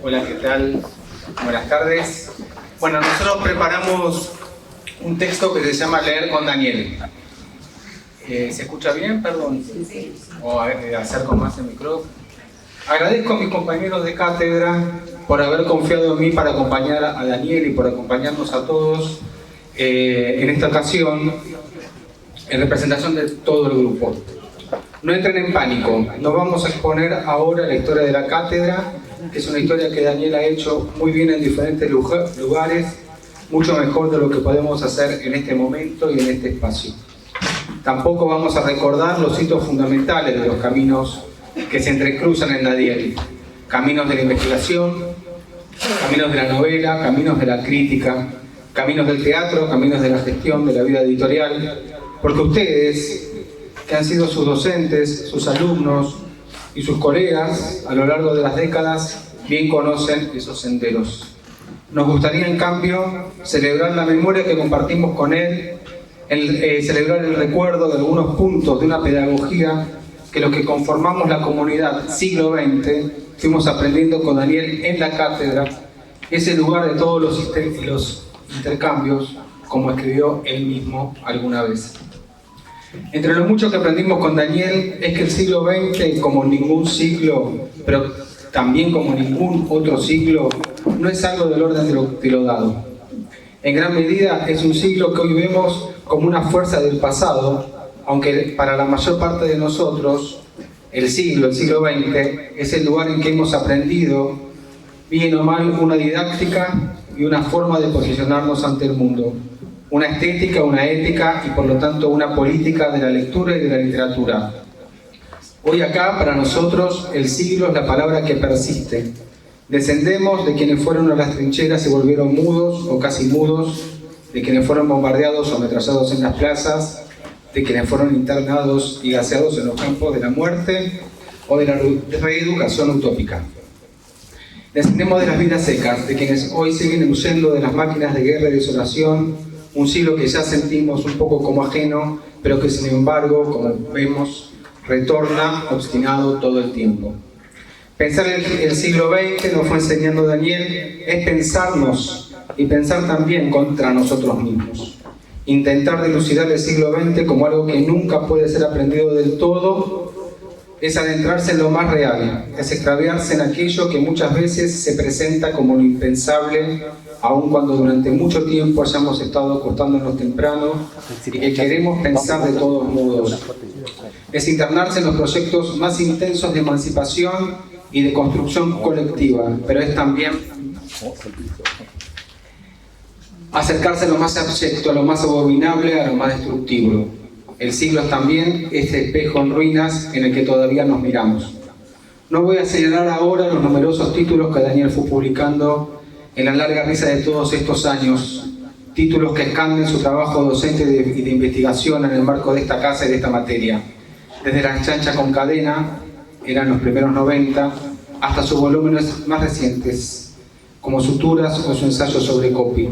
Hola, ¿qué tal? Buenas tardes. Bueno, nosotros preparamos un texto que se llama Leer con Daniel. ¿Se escucha bien? Perdón. Sí. O acerco más el micrófono. Agradezco a mis compañeros de cátedra por haber confiado en mí para acompañar a Daniel y por acompañarnos a todos en esta ocasión en representación de todo el grupo. No entren en pánico, nos vamos a exponer ahora la historia de la cátedra, que es una historia que Daniel ha hecho muy bien en diferentes lugares, mucho mejor de lo que podemos hacer en este momento y en este espacio. Tampoco vamos a recordar los hitos fundamentales de los caminos que se entrecruzan en Daniel: caminos de la investigación, caminos de la novela, caminos de la crítica, caminos del teatro, caminos de la gestión, de la vida editorial, porque ustedes, que han sido sus docentes, sus alumnos y sus colegas a lo largo de las décadas, bien conocen esos senderos. Nos gustaría, en cambio, celebrar la memoria que compartimos con él, celebrar el recuerdo de algunos puntos de una pedagogía que los que conformamos la comunidad siglo XX fuimos aprendiendo con Daniel en la cátedra, ese lugar de todos los intercambios, como escribió él mismo alguna vez. Entre lo mucho que aprendimos con Daniel es que el siglo XX, como ningún siglo, pero también como ningún otro siglo, no es algo del orden de lo dado. En gran medida es un siglo que hoy vemos como una fuerza del pasado, aunque para la mayor parte de nosotros el siglo XX, es el lugar en que hemos aprendido, bien o mal, una didáctica y una forma de posicionarnos ante el mundo. Una estética, una ética y por lo tanto una política de la lectura y de la literatura. Hoy acá, para nosotros, el siglo es la palabra que persiste. Descendemos de quienes fueron a las trincheras y volvieron mudos o casi mudos, de quienes fueron bombardeados o ametrallados en las plazas, de quienes fueron internados y gaseados en los campos de la muerte o de la reeducación utópica. Descendemos de las vidas secas, de quienes hoy siguen huyendo de las máquinas de guerra y desolación, un siglo que ya sentimos un poco como ajeno, pero que sin embargo, como vemos, retorna obstinado todo el tiempo. Pensar el siglo XX, nos fue enseñando Daniel, es pensarnos y pensar también contra nosotros mismos. Intentar dilucidar el siglo XX como algo que nunca puede ser aprendido del todo es adentrarse en lo más real, es extraviarse en aquello que muchas veces se presenta como lo impensable, aun cuando durante mucho tiempo hayamos estado acostándonos temprano y que queremos pensar de todos modos. Es internarse en los proyectos más intensos de emancipación y de construcción colectiva, pero es también acercarse a lo más abyecto, a lo más abominable, a lo más destructivo. El siglo es también este espejo en ruinas en el que todavía nos miramos. No voy a señalar ahora los numerosos títulos que Daniel fue publicando en la larga risa de todos estos años, títulos que escanden su trabajo docente y de investigación en el marco de esta casa y de esta materia. Desde La chancha con cadena, eran los primeros 90, hasta sus volúmenes más recientes, como Suturas o su ensayo sobre copy.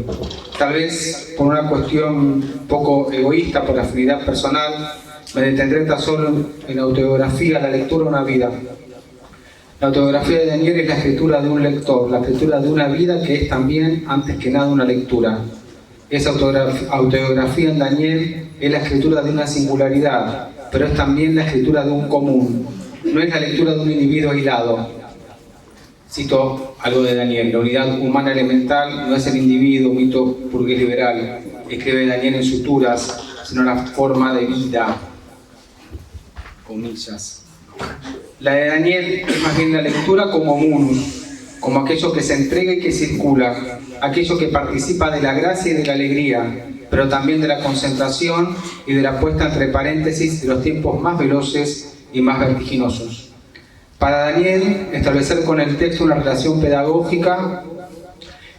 Tal vez por una cuestión un poco egoísta, por afinidad personal, me detendré tan solo en la autobiografía, la lectura de una vida. La autobiografía de Daniel es la escritura de un lector, la escritura de una vida que es también, antes que nada, una lectura. Esa autobiografía en Daniel es la escritura de una singularidad, pero es también la escritura de un común. No es la lectura de un individuo aislado. Cito algo de Daniel: la unidad humana elemental no es el individuo, mito burgués liberal, escribe Daniel en Suturas, sino la forma de vida, comillas. La de Daniel es más bien la lectura como munus, como aquello que se entrega y que circula, aquello que participa de la gracia y de la alegría, pero también de la concentración y de la puesta entre paréntesis de los tiempos más veloces y más vertiginosos. Para Daniel, establecer con el texto una relación pedagógica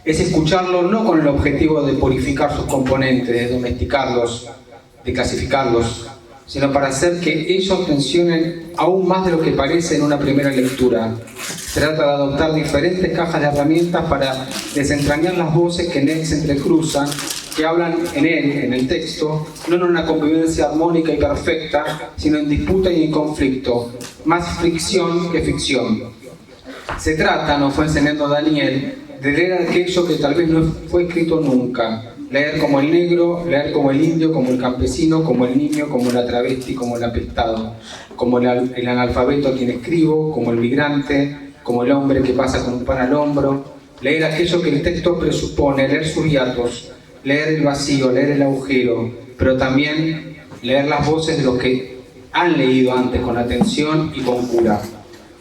es escucharlo no con el objetivo de purificar sus componentes, de domesticarlos, de clasificarlos, sino para hacer que ellos tensionen aún más de lo que parece en una primera lectura. Se trata de adoptar diferentes cajas de herramientas para desentrañar las voces que en él se entrecruzan, que hablan en él, en el texto, no en una convivencia armónica y perfecta, sino en disputa y en conflicto, más fricción que ficción. Se trata, nos fue enseñando Daniel, de leer aquello que tal vez no fue escrito nunca. Leer como el negro, leer como el indio, como el campesino, como el niño, como la travesti, como el apestado, como el analfabeto a quien escribo, como el migrante, como el hombre que pasa con un pan al hombro. Leer aquello que el texto presupone, leer sus hiatos, leer el vacío, leer el agujero, pero también leer las voces de los que han leído antes con atención y con cura.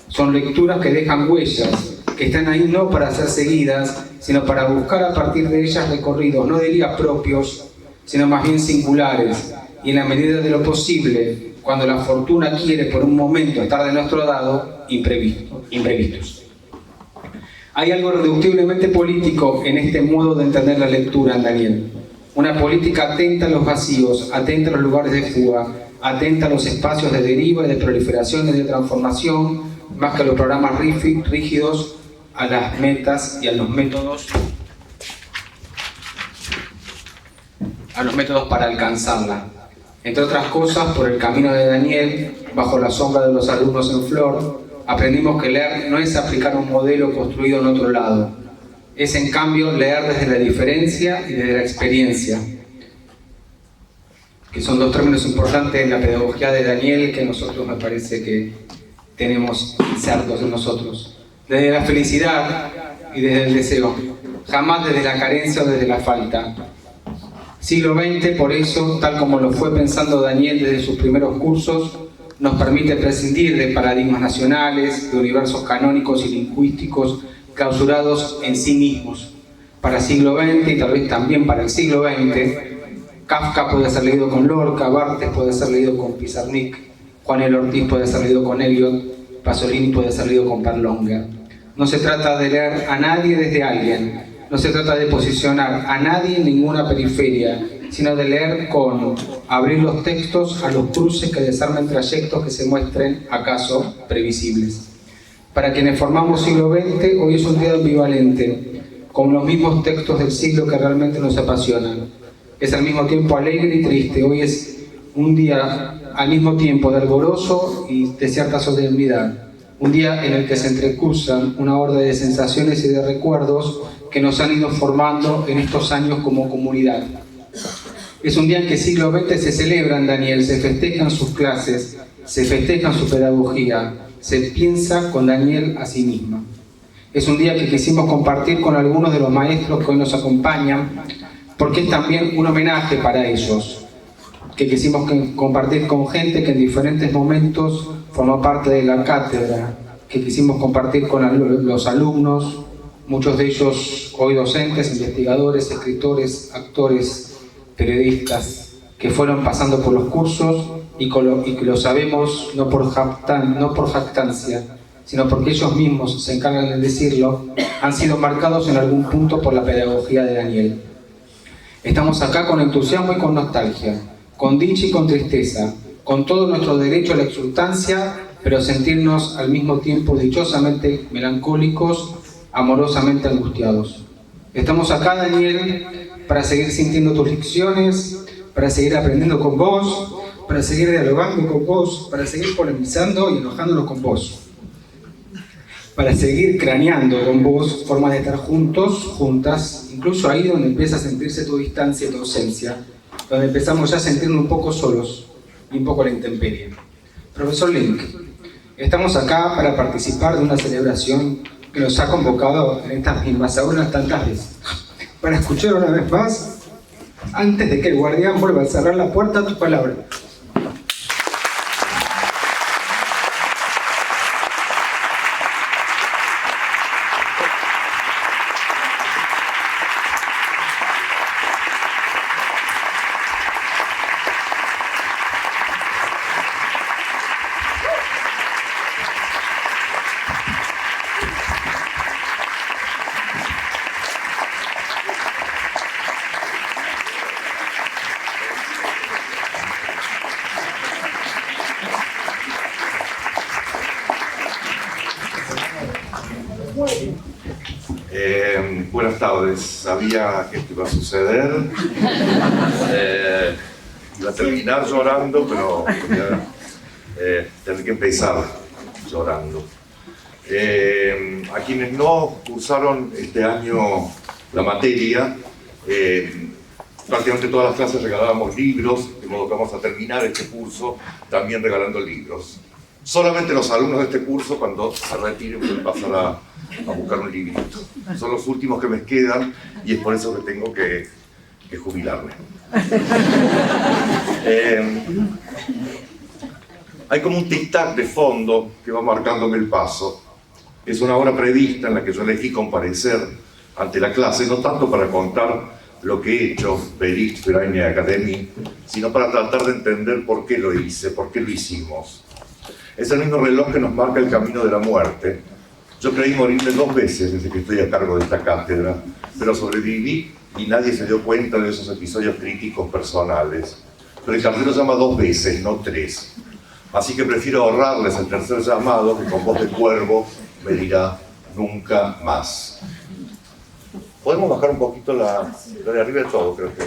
Son lecturas que dejan huellas, que están ahí no para ser seguidas, sino para buscar a partir de ellas recorridos, no diría propios, sino más bien singulares, y en la medida de lo posible, cuando la fortuna quiere por un momento estar de nuestro lado, imprevistos. Hay algo irreductiblemente político en este modo de entender la lectura en Daniel. Una política atenta a los vacíos, atenta a los lugares de fuga, atenta a los espacios de deriva y de proliferación y de transformación, más que a los programas rígidos, a las metas y a los métodos para alcanzarla. Entre otras cosas, por el camino de Daniel, bajo la sombra de los alumnos en flor, aprendimos que leer no es aplicar un modelo construido en otro lado, es en cambio leer desde la diferencia y desde la experiencia, que son dos términos importantes en la pedagogía de Daniel que nosotros me parece que tenemos insertos en nosotros. Desde la felicidad y desde el deseo, jamás desde la carencia o desde la falta. Siglo XX, por eso, tal como lo fue pensando Daniel desde sus primeros cursos, nos permite prescindir de paradigmas nacionales, de universos canónicos y lingüísticos clausurados en sí mismos. Para el siglo XX y tal vez también para el siglo XX, Kafka puede ser leído con Lorca, Barthes puede ser leído con Pizarnik, Juan L. Ortiz puede ser leído con Eliot, Pasolini puede ser leído con Perlonger. No se trata de leer a nadie desde alguien, no se trata de posicionar a nadie en ninguna periferia, sino de leer con abrir los textos a los cruces que desarmen trayectos que se muestren, acaso, previsibles. Para quienes formamos siglo XX, hoy es un día ambivalente, con los mismos textos del siglo que realmente nos apasionan. Es al mismo tiempo alegre y triste, hoy es un día al mismo tiempo de alborozo y de cierta solemnidad. Un día en el que se entrecruzan una horda de sensaciones y de recuerdos que nos han ido formando en estos años como comunidad. Es un día en que siglo XX se celebran, Daniel, se festejan sus clases, se festejan su pedagogía, se piensa con Daniel a sí misma. Es un día que quisimos compartir con algunos de los maestros que hoy nos acompañan, porque es también un homenaje para ellos, que quisimos compartir con gente que en diferentes momentos formó parte de la cátedra, que quisimos compartir con los alumnos, muchos de ellos hoy docentes, investigadores, escritores, actores, periodistas, que fueron pasando por los cursos y que lo sabemos no por jactancia, sino porque ellos mismos se encargan de decirlo, han sido marcados en algún punto por la pedagogía de Daniel. Estamos acá con entusiasmo y con nostalgia, con dicha y con tristeza, con todo nuestro derecho a la exultancia, pero sentirnos al mismo tiempo dichosamente melancólicos, amorosamente angustiados. Estamos acá, Daniel, para seguir sintiendo tus lecciones, para seguir aprendiendo con vos, para seguir dialogando con vos, para seguir polemizando y enojándonos con vos, para seguir craneando con vos formas de estar juntos, juntas, incluso ahí donde empieza a sentirse tu distancia y tu ausencia, donde empezamos ya a sentirnos un poco solos y un poco a la intemperie. Profesor Link, estamos acá para participar de una celebración que nos ha convocado en estas mismas aulas tantas veces, para escuchar una vez más, antes de que el guardián vuelva a cerrar la puerta, tu palabra. Buenas tardes, sabía que esto iba a suceder, iba a terminar llorando, pero tener que empezar llorando. A quienes no cursaron este año la materia, prácticamente todas las clases regalábamos libros, de modo que vamos a terminar este curso también regalando libros. Solamente los alumnos de este curso, cuando se retiren, pueden pasar a buscar un librito. Son los últimos que me quedan y es por eso que tengo que jubilarme. Hay como un tic-tac de fondo que va marcándome el paso. Es una hora prevista en la que yo elegí comparecer ante la clase, no tanto para contar lo que he hecho, Bericht für eine Akademie, sino para tratar de entender por qué lo hice, por qué lo hicimos. Es el mismo reloj que nos marca el camino de la muerte. Yo creí morirme 2 veces desde que estoy a cargo de esta cátedra, pero sobreviví y nadie se dio cuenta de esos episodios críticos personales. Pero el cartero llama 2 veces, no 3. Así que prefiero ahorrarles el tercer llamado que con voz de cuervo me dirá nunca más. ¿Podemos bajar un poquito la de arriba de todo, creo que?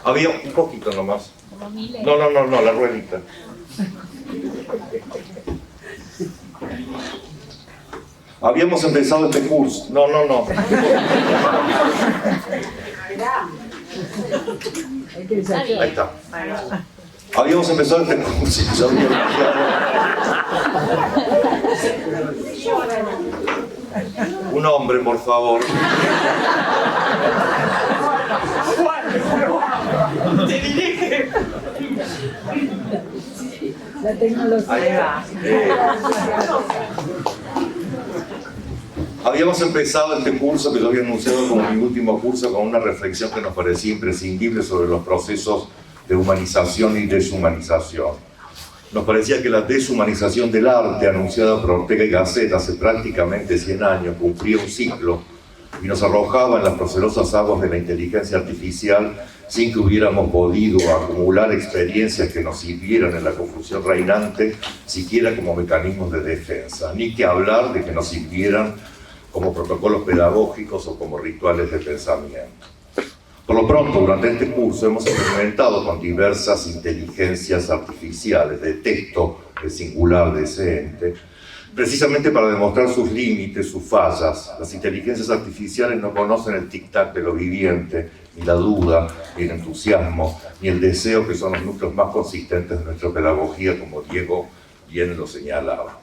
Había un poquito nomás. No, la ruedita. Habíamos empezado este curso. No. Ahí está. Habíamos empezado este curso. Un hombre, por favor. Te dirige. La tecnología. Habíamos empezado este curso que yo había anunciado como mi último curso con una reflexión que nos parecía imprescindible sobre los procesos de humanización y deshumanización. Nos parecía que la deshumanización del arte, anunciada por Ortega y Gasset hace prácticamente 100 años, cumplía un ciclo y nos arrojaba en las procelosas aguas de la inteligencia artificial sin que hubiéramos podido acumular experiencias que nos sirvieran en la confusión reinante, siquiera como mecanismos de defensa, ni que hablar de que nos sirvieran como protocolos pedagógicos o como rituales de pensamiento. Por lo pronto, durante este curso hemos experimentado con diversas inteligencias artificiales de texto, el singular de ese ente, precisamente para demostrar sus límites, sus fallas. Las inteligencias artificiales no conocen el tic-tac de lo viviente, ni la duda, ni el entusiasmo, ni el deseo, que son los núcleos más consistentes de nuestra pedagogía, como Diego bien lo señalaba.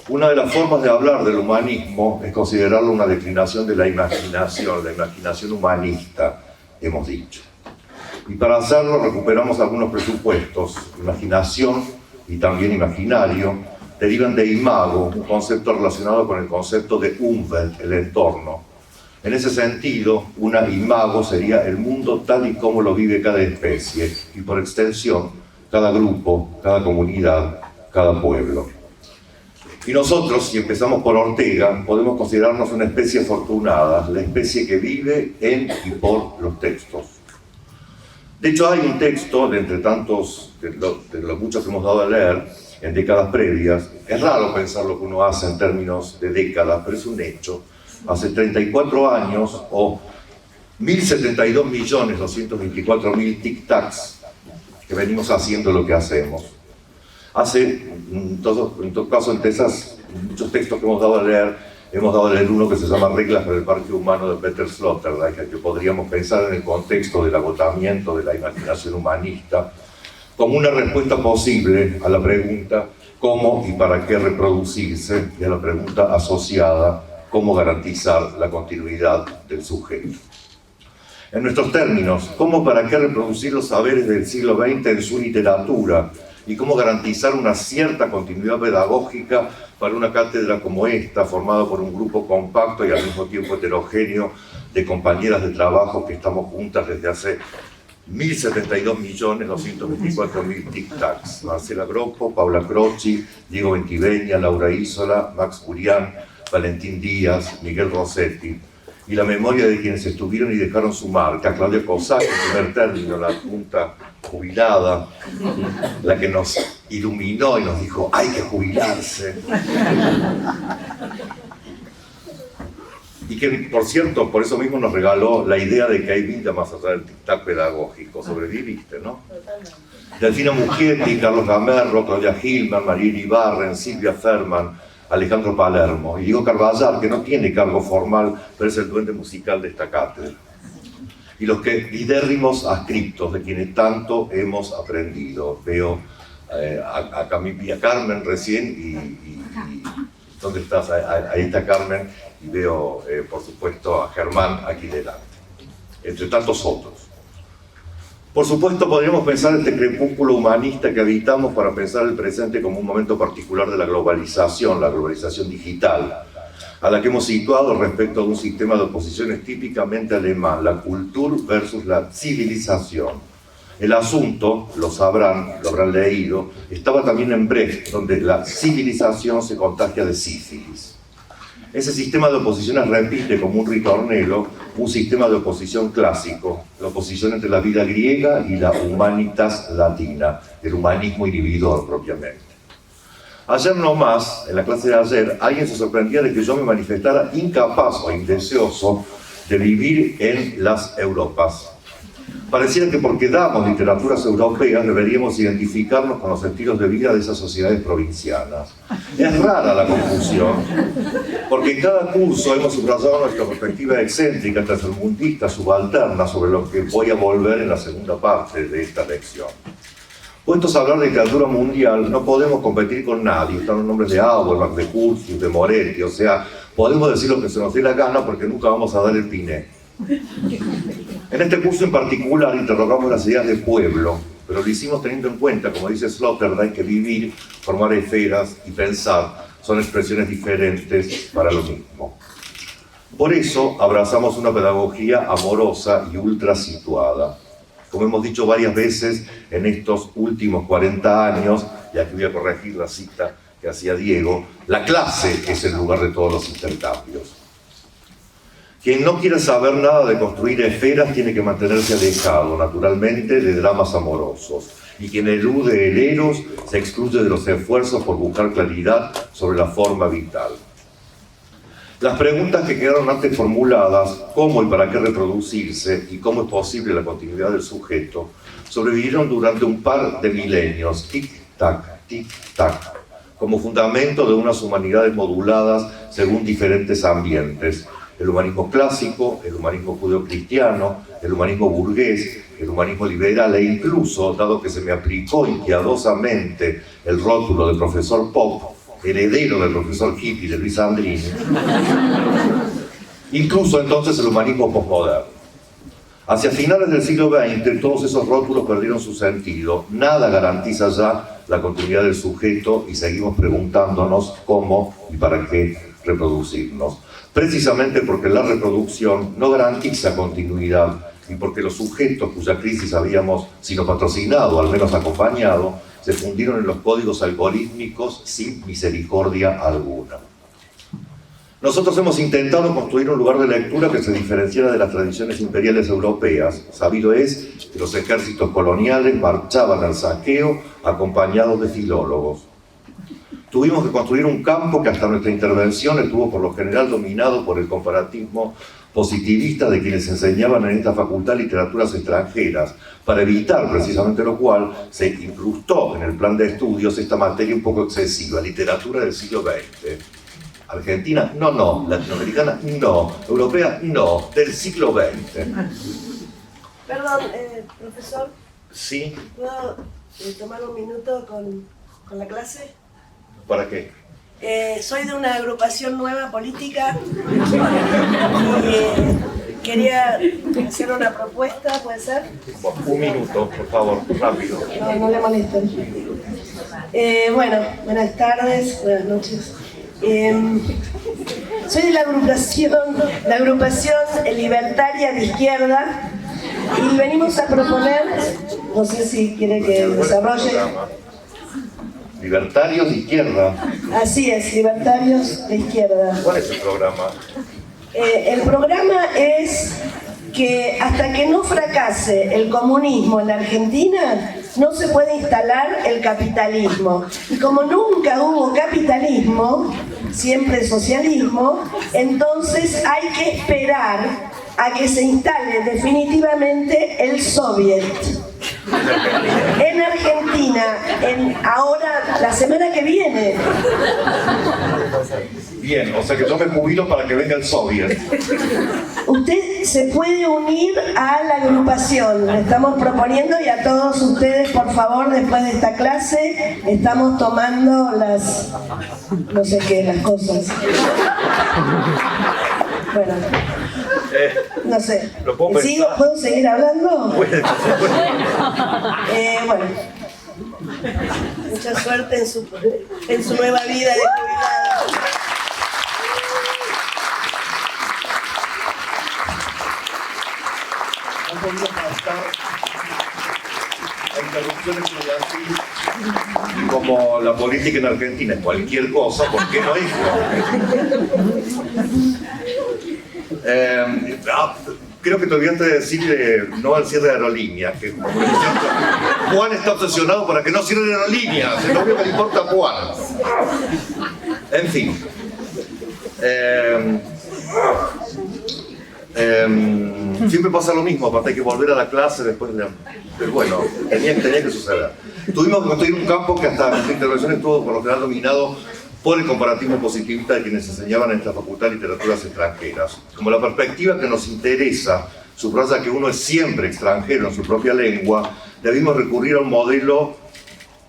Una de las formas de hablar del humanismo es considerarlo una declinación de la imaginación humanista, hemos dicho. Y para hacerlo recuperamos algunos presupuestos. Imaginación y también imaginario derivan de imago, un concepto relacionado con el concepto de Umwelt, el entorno. En ese sentido, una imago sería el mundo tal y como lo vive cada especie, y por extensión, cada grupo, cada comunidad, cada pueblo. Y nosotros, si empezamos por Ortega, podemos considerarnos una especie afortunada, la especie que vive en y por los textos. De hecho, hay un texto, de entre tantos, de los muchos que hemos dado a leer, en décadas previas. Es raro pensar lo que uno hace en términos de décadas, pero es un hecho. Hace 34 años, o 1.072.224.000 tic-tacs, que venimos haciendo lo que hacemos. Hace, en todo caso, entre esos muchos textos que hemos dado a leer, hemos dado a leer uno que se llama Reglas para el Parque Humano de Peter Sloterdijk, que podríamos pensar en el contexto del agotamiento de la imaginación humanista, como una respuesta posible a la pregunta cómo y para qué reproducirse, y a la pregunta asociada cómo garantizar la continuidad del sujeto. En nuestros términos, cómo para qué reproducir los saberes del siglo XX en su literatura, y cómo garantizar una cierta continuidad pedagógica para una cátedra como esta, formada por un grupo compacto y al mismo tiempo heterogéneo de compañeras de trabajo que estamos juntas desde hace 1.072.224.000 tic-tacs. Marcela Grocco, Paula Croci, Diego Ventiveña, Laura Isola, Max Burián, Valentín Díaz, Miguel Rossetti. Y la memoria de quienes estuvieron y dejaron su marca. Claudia Cossack, en primer término, la junta jubilada, la que nos iluminó y nos dijo, hay que jubilarse. Y que, por cierto, por eso mismo nos regaló la idea de que hay vida más allá del tic-tac pedagógico. Sobreviviste, ¿no? Delfina Muschietti, Carlos Gamerro, Claudia Gilman, Mariel Ibarren, Silvia Ferman, Alejandro Palermo, y Diego Carballar, que no tiene cargo formal, pero es el duende musical de esta cátedra. Y los que lidérrimos adscriptos, de quienes tanto hemos aprendido. Veo a Carmen recién, y ¿dónde estás? Ahí está Carmen, y veo, por supuesto, a Germán aquí delante, entre tantos otros. Por supuesto, podríamos pensar este crepúsculo humanista que habitamos para pensar el presente como un momento particular de la globalización digital, a la que hemos situado respecto de un sistema de oposiciones típicamente alemán, la Kultur versus la civilización. El asunto, lo sabrán, lo habrán leído, estaba también en Brecht, donde la civilización se contagia de sífilis. Ese sistema de oposiciones repite como un ritornelo un sistema de oposición clásico, la oposición entre la vida griega y la humanitas latina, el humanismo inhibidor propiamente. Ayer nomás, en la clase de ayer, alguien se sorprendía de que yo me manifestara incapaz o indeseoso de vivir en las Europas. Pareciera que porque damos literaturas europeas deberíamos identificarnos con los estilos de vida de esas sociedades provincianas. Es rara la confusión, porque en cada curso hemos subrayado nuestra perspectiva excéntrica, tercermundista, subalterna, sobre lo que voy a volver en la segunda parte de esta lección. Puestos a hablar de literatura mundial, no podemos competir con nadie. Están los nombres de Auerbach, de Curtius, de Moretti, o sea, podemos decir lo que se nos dé la gana porque nunca vamos a dar el piné. En este curso en particular interrogamos las ideas de pueblo, pero lo hicimos teniendo en cuenta, como dice Sloterdijk, que vivir, formar esferas y pensar son expresiones diferentes para lo mismo. Por eso abrazamos una pedagogía amorosa y ultra situada. Como hemos dicho varias veces en estos últimos 40 años, y aquí voy a corregir la cita que hacía Diego, la clase es el lugar de todos los intercambios. Quien no quiera saber nada de construir esferas tiene que mantenerse alejado, naturalmente, de dramas amorosos. Y quien elude el eros se excluye de los esfuerzos por buscar claridad sobre la forma vital. Las preguntas que quedaron antes formuladas, cómo y para qué reproducirse y cómo es posible la continuidad del sujeto, sobrevivieron durante un par de milenios, tic-tac, como fundamento de unas humanidades moduladas según diferentes ambientes. El humanismo clásico, el humanismo judeocristiano, el humanismo burgués, el humanismo liberal e incluso, dado que se me aplicó impiadosamente el rótulo de profesor Pop, heredero del profesor hippie de Luis Andrini, incluso entonces el humanismo posmoderno. Hacia finales del siglo XX, todos esos rótulos perdieron su sentido. Nada garantiza ya la continuidad del sujeto y seguimos preguntándonos cómo y para qué reproducirnos. Precisamente porque la reproducción no garantiza continuidad y porque los sujetos cuya crisis habíamos, sino patrocinado, al menos acompañado, se fundieron en los códigos algorítmicos sin misericordia alguna. Nosotros hemos intentado construir un lugar de lectura que se diferenciara de las tradiciones imperiales europeas. Sabido es que los ejércitos coloniales marchaban al saqueo acompañados de filólogos. Tuvimos que construir un campo que hasta nuestra intervención estuvo por lo general dominado por el comparatismo positivista de quienes enseñaban en esta facultad literaturas extranjeras, para evitar precisamente lo cual se incrustó en el plan de estudios esta materia un poco excesiva, literatura del siglo XX. Argentina, no, latinoamericana, no, europea, no, del siglo XX. Perdón, profesor. ¿Sí? ¿Puedo tomar un minuto con la clase? ¿Para qué? Soy de una agrupación nueva política y quería hacer una propuesta, ¿puede ser? Un minuto, por favor, rápido. No le molesten. Bueno, buenas tardes, buenas noches. Soy de la agrupación libertaria de izquierda y venimos a proponer, no sé si quiere que desarrolle. Libertarios de izquierda. Así es, libertarios de izquierda. ¿Cuál es el programa? El programa es que hasta que no fracase el comunismo en la Argentina, no se puede instalar el capitalismo. Y como nunca hubo capitalismo, siempre socialismo, entonces hay que esperar a que se instale definitivamente el soviet. En Argentina, ahora, la semana que viene. Bien, o sea que yo me jubilo para que venga el soviet. Usted se puede unir a la agrupación. Le estamos proponiendo, y a todos ustedes, por favor, después de esta clase, estamos tomando las... no sé qué, las cosas. Bueno, no sé. ¿Lo puedo pensar? ¿Puedo seguir hablando? Bueno. Bueno. Mucha suerte en su nueva vida de jubilado. No podía faltar la interrupción estudiantil, y como la política en Argentina es cualquier cosa, ¿por qué no hizo? Creo que te olvidaste de decirle no al cierre de aerolíneas, que como le decía, Juan está obsesionado para que no cierre aerolíneas, es lo único que le importa a Juan. En fin. Siempre pasa lo mismo, aparte hay que volver a la clase después de... Pero bueno, tenía que suceder. Tuvimos que construir un campo que hasta nuestra intervención estuvo por lo general dominado por el comparativo positivista de quienes enseñaban en esta facultad de literaturas extranjeras. Como la perspectiva que nos interesa subraya que uno es siempre extranjero en su propia lengua, debimos recurrir a un modelo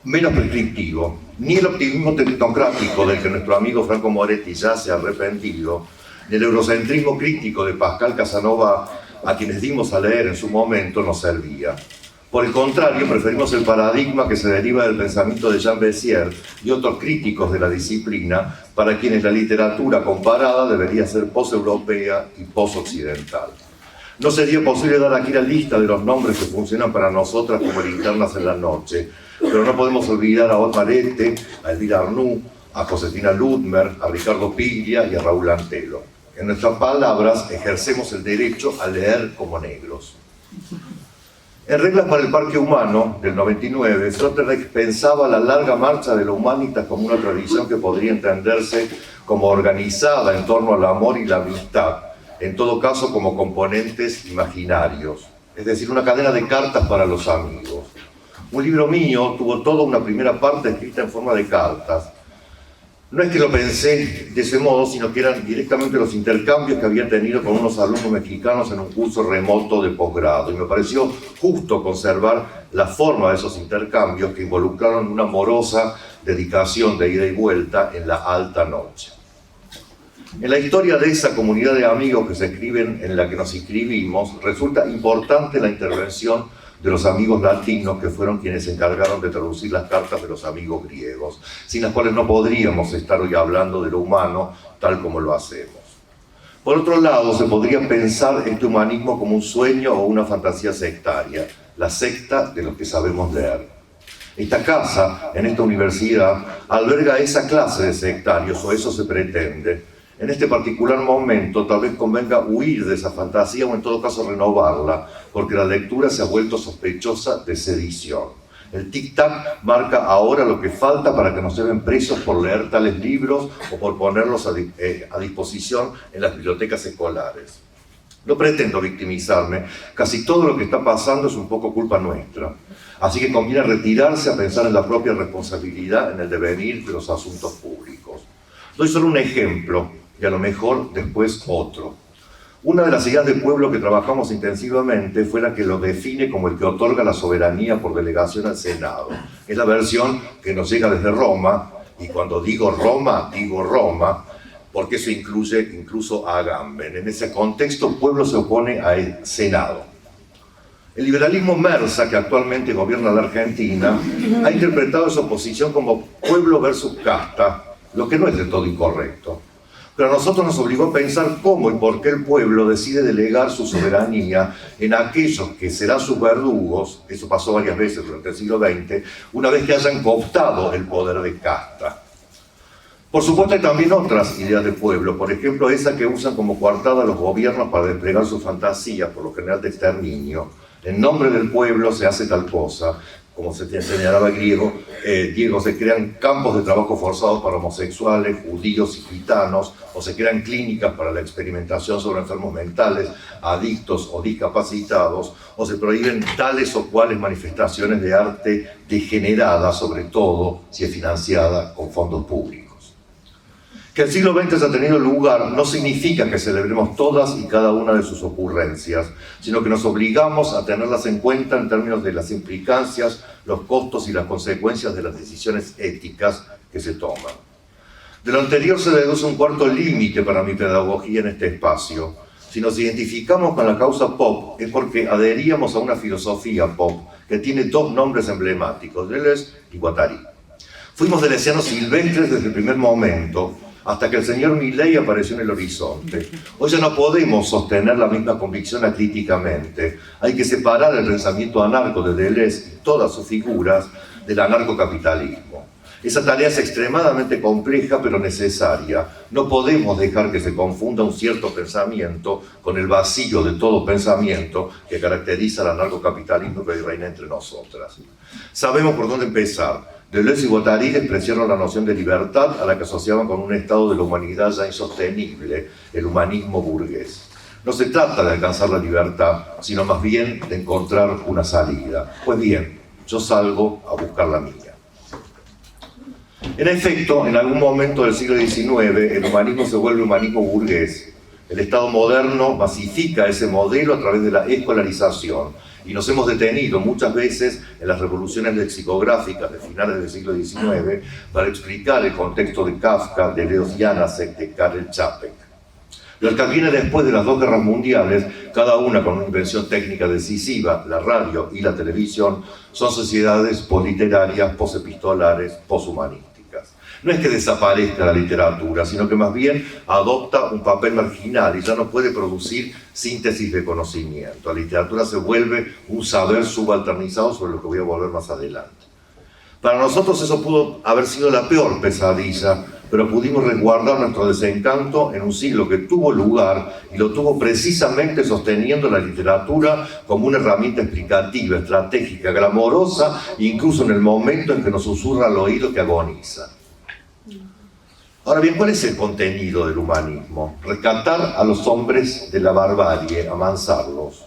menos prescriptivo. Ni el optimismo tecnocrático del que nuestro amigo Franco Moretti ya se ha arrepentido, ni el eurocentrismo crítico de Pascal Casanova, a quienes dimos a leer en su momento, nos servía. Por el contrario, preferimos el paradigma que se deriva del pensamiento de Jean Bessier y otros críticos de la disciplina, para quienes la literatura comparada debería ser poseuropea y posoccidental. No sería posible dar aquí la lista de los nombres que funcionan para nosotras como linternas en la noche, pero no podemos olvidar a Otmar Ette, a Elvira Arnoux, a Josefina Ludmer, a Ricardo Piglia y a Raúl Antelo. En nuestras palabras, ejercemos el derecho a leer como negros. En Reglas para el Parque Humano, del 99, Sloterdijk pensaba la larga marcha de la Humanitas como una tradición que podría entenderse como organizada en torno al amor y la amistad, en todo caso como componentes imaginarios, es decir, una cadena de cartas para los amigos. Un libro mío tuvo toda una primera parte escrita en forma de cartas. No es que lo pensé de ese modo, sino que eran directamente los intercambios que había tenido con unos alumnos mexicanos en un curso remoto de posgrado. Y me pareció justo conservar la forma de esos intercambios que involucraron una amorosa dedicación de ida y vuelta en la alta noche. En la historia de esa comunidad de amigos que se escriben, en la que nos inscribimos, resulta importante la intervención de los amigos latinos, que fueron quienes se encargaron de traducir las cartas de los amigos griegos, sin las cuales no podríamos estar hoy hablando de lo humano tal como lo hacemos. Por otro lado, se podría pensar este humanismo como un sueño o una fantasía sectaria, la secta de los que sabemos leer. Esta casa, en esta universidad, alberga esa clase de sectarios, o eso se pretende. En este particular momento tal vez convenga huir de esa fantasía o en todo caso renovarla, porque la lectura se ha vuelto sospechosa de sedición. El tic-tac marca ahora lo que falta para que nos lleven presos por leer tales libros o por ponerlos a disposición en las bibliotecas escolares. No pretendo victimizarme, casi todo lo que está pasando es un poco culpa nuestra. Así que conviene retirarse a pensar en la propia responsabilidad en el devenir de los asuntos públicos. Doy solo un ejemplo, y a lo mejor después otro. Una de las ideas del pueblo que trabajamos intensivamente fue la que lo define como el que otorga la soberanía por delegación al Senado. Es la versión que nos llega desde Roma, y cuando digo Roma, porque eso incluye incluso a Agamben. En ese contexto, pueblo se opone al Senado. El liberalismo Mersa, que actualmente gobierna la Argentina, ha interpretado esa oposición como pueblo versus casta, lo que no es del todo incorrecto. Pero a nosotros nos obligó a pensar cómo y por qué el pueblo decide delegar su soberanía en aquellos que serán sus verdugos, eso pasó varias veces durante el siglo XX, una vez que hayan cooptado el poder de casta. Por supuesto hay también otras ideas de pueblo, por ejemplo esa que usan como coartada los gobiernos para desplegar sus fantasías, por lo general de exterminio. En nombre del pueblo se hace tal cosa, como se señalaba Diego, se crean campos de trabajo forzados para homosexuales, judíos y gitanos, o se crean clínicas para la experimentación sobre enfermos mentales, adictos o discapacitados, o se prohíben tales o cuales manifestaciones de arte degenerada, sobre todo si es financiada con fondos públicos. Que el siglo XX ha tenido lugar no significa que celebremos todas y cada una de sus ocurrencias, sino que nos obligamos a tenerlas en cuenta en términos de las implicancias, los costos y las consecuencias de las decisiones éticas que se toman. De lo anterior se deduce un cuarto límite para mi pedagogía en este espacio. Si nos identificamos con la causa pop es porque adheríamos a una filosofía pop que tiene dos nombres emblemáticos, Deleuze y Guattari. Fuimos deleuzianos silvestres desde el primer momento, hasta que el señor Milley apareció en el horizonte. Hoy ya no podemos sostener la misma convicción acríticamente. Hay que separar el pensamiento anarco de Deleuze y todas sus figuras del anarcocapitalismo. Esa tarea es extremadamente compleja pero necesaria. No podemos dejar que se confunda un cierto pensamiento con el vacío de todo pensamiento que caracteriza al anarcocapitalismo que hoy reina entre nosotras. Sabemos por dónde empezar. Deleuze y Guattari despreciaron la noción de libertad a la que asociaban con un estado de la humanidad ya insostenible, el humanismo burgués. No se trata de alcanzar la libertad, sino más bien de encontrar una salida. Pues bien, yo salgo a buscar la mía. En efecto, en algún momento del siglo XIX, el humanismo se vuelve humanismo burgués. El Estado moderno masifica ese modelo a través de la escolarización, y nos hemos detenido muchas veces en las revoluciones lexicográficas de finales del siglo XIX para explicar el contexto de Kafka, de Leos Janáček, de Karel Čapek. Lo que viene después de las dos guerras mundiales, cada una con una invención técnica decisiva, la radio y la televisión, son sociedades politerarias, posepistolares, poshumanistas. No es que desaparezca la literatura, sino que más bien adopta un papel marginal y ya no puede producir síntesis de conocimiento. La literatura se vuelve un saber subalternizado, sobre lo que voy a volver más adelante. Para nosotros eso pudo haber sido la peor pesadilla, pero pudimos resguardar nuestro desencanto en un siglo que tuvo lugar y lo tuvo precisamente sosteniendo la literatura como una herramienta explicativa, estratégica, glamorosa, incluso en el momento en que nos susurra al oído que agoniza. Ahora bien, ¿cuál es el contenido del humanismo? Rescatar a los hombres de la barbarie, amansarlos.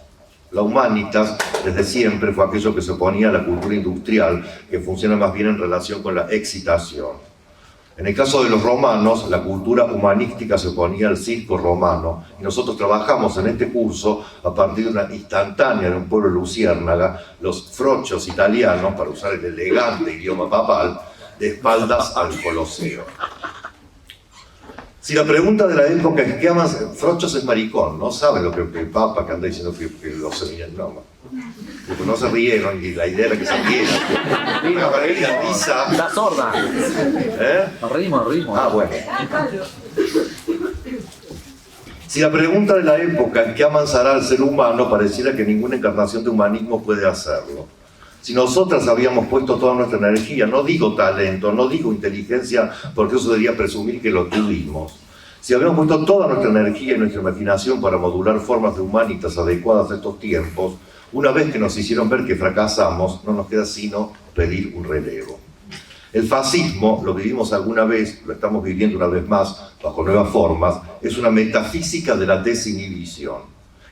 La humanitas, desde siempre, fue aquello que se oponía a la cultura industrial, que funciona más bien en relación con la excitación. En el caso de los romanos, la cultura humanística se oponía al circo romano, y nosotros trabajamos en este curso a partir de una instantánea de un pueblo luciérnaga, los frochos italianos, para usar el elegante idioma papal, de espaldas al Coloseo. Si la pregunta de la época es ¿qué amas? Frochos es maricón, no saben lo que el Papa que anda diciendo que los seminanos no se rieron y la idea era que se rieran. Una Margarita Pisa. Está sorda. Nos reímos. Ah, bueno. Si la pregunta de la época es ¿qué amansará al ser humano? Pareciera que ninguna encarnación de humanismo puede hacerlo. Si nosotras habíamos puesto toda nuestra energía, no digo talento, no digo inteligencia, porque eso debería presumir que lo tuvimos. Si habíamos puesto toda nuestra energía y nuestra imaginación para modular formas de humanitas adecuadas a estos tiempos, una vez que nos hicieron ver que fracasamos, no nos queda sino pedir un relevo. El fascismo, lo vivimos alguna vez, lo estamos viviendo una vez más, bajo nuevas formas, es una metafísica de la desinhibición.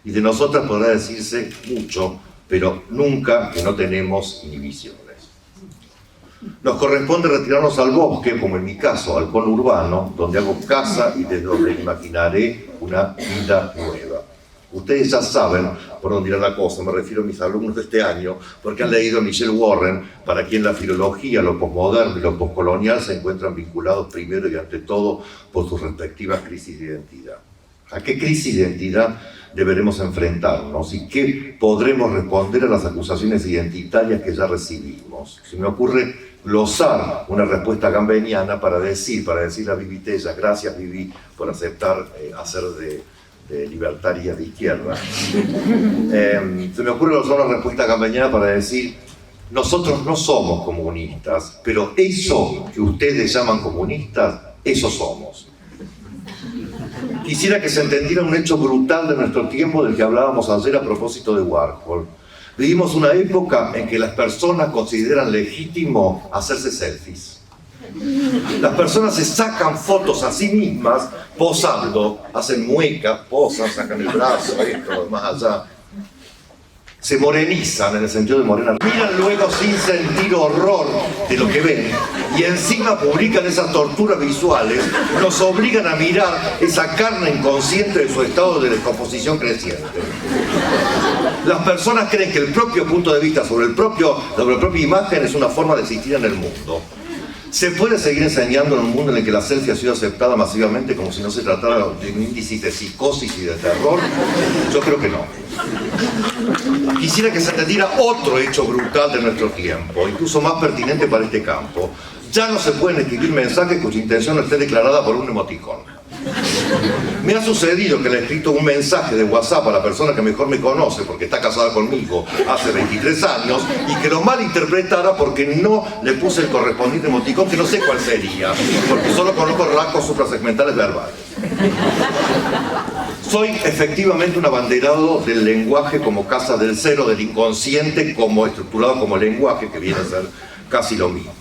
Y de nosotras podrá decirse mucho, pero nunca que no tenemos inhibiciones. Nos corresponde retirarnos al bosque, como en mi caso, al conurbano, donde hago casa y desde donde imaginaré una vida nueva. Ustedes ya saben por dónde irá la cosa, me refiero a mis alumnos de este año, porque han leído a Michelle Warren, para quien la filología, lo posmoderno y lo poscolonial se encuentran vinculados primero y ante todo por sus respectivas crisis de identidad. ¿A qué crisis de identidad deberemos enfrentarnos y qué podremos responder a las acusaciones identitarias que ya recibimos? Se me ocurre glosar una respuesta gambeniana para decir a Vivi Tellas, gracias Vivi por aceptar hacer de libertaria de izquierda. Se me ocurre glosar una respuesta gambeniana para decir, nosotros no somos comunistas, pero eso que ustedes llaman comunistas, eso somos. Quisiera que se entendiera un hecho brutal de nuestro tiempo del que hablábamos ayer a propósito de Warhol. Vivimos una época en que las personas consideran legítimo hacerse selfies. Las personas se sacan fotos a sí mismas posando, hacen muecas, posan, sacan el brazo, esto, más allá. Se morenizan en el sentido de morena. Miran luego sin sentir horror de lo que ven y encima publican esas torturas visuales, nos obligan a mirar esa carne inconsciente de su estado de descomposición creciente. Las personas creen que el propio punto de vista sobre la propia imagen es una forma de existir en el mundo. ¿Se puede seguir enseñando en un mundo en el que la selfie ha sido aceptada masivamente como si no se tratara de un índice de psicosis y de terror? Yo creo que no. Quisiera que se entendiera otro hecho brutal de nuestro tiempo, incluso más pertinente para este campo. Ya no se pueden escribir mensajes cuya intención no esté declarada por un emoticón. Me ha sucedido que le he escrito un mensaje de WhatsApp a la persona que mejor me conoce porque está casada conmigo hace 23 años y que lo malinterpretara porque no le puse el correspondiente emoticón, que no sé cuál sería, porque solo conozco rasgos suprasegmentales verbales. Soy efectivamente un abanderado del lenguaje como casa del ser, o del inconsciente como estructurado como lenguaje, que viene a ser casi lo mismo.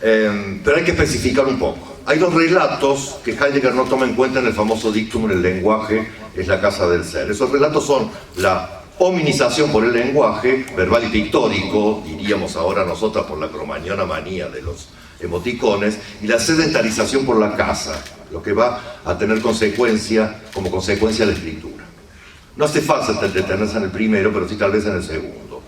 Pero hay que especificar un poco. Hay dos relatos que Heidegger no toma en cuenta en el famoso dictum: el lenguaje es la casa del ser. Esos relatos son la hominización por el lenguaje, verbal y pictórico, diríamos ahora nosotras por la cromañona manía de los emoticones, y la sedentarización por la casa, lo que va a tener como consecuencia la escritura. No hace falta detenerse en el primero, pero sí tal vez en el segundo.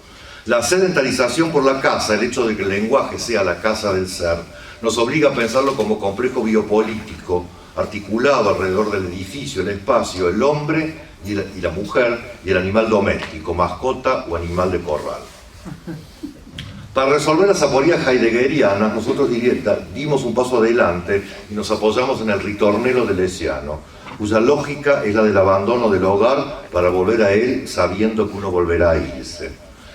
La sedentarización por la casa, el hecho de que el lenguaje sea la casa del ser, nos obliga a pensarlo como complejo biopolítico, articulado alrededor del edificio, el espacio, el hombre y la mujer y el animal doméstico, mascota o animal de corral. Para resolver las aporías heideggerianas, nosotros dimos un paso adelante y nos apoyamos en el ritornelo de Lessiano, cuya lógica es la del abandono del hogar para volver a él sabiendo que uno volverá a irse.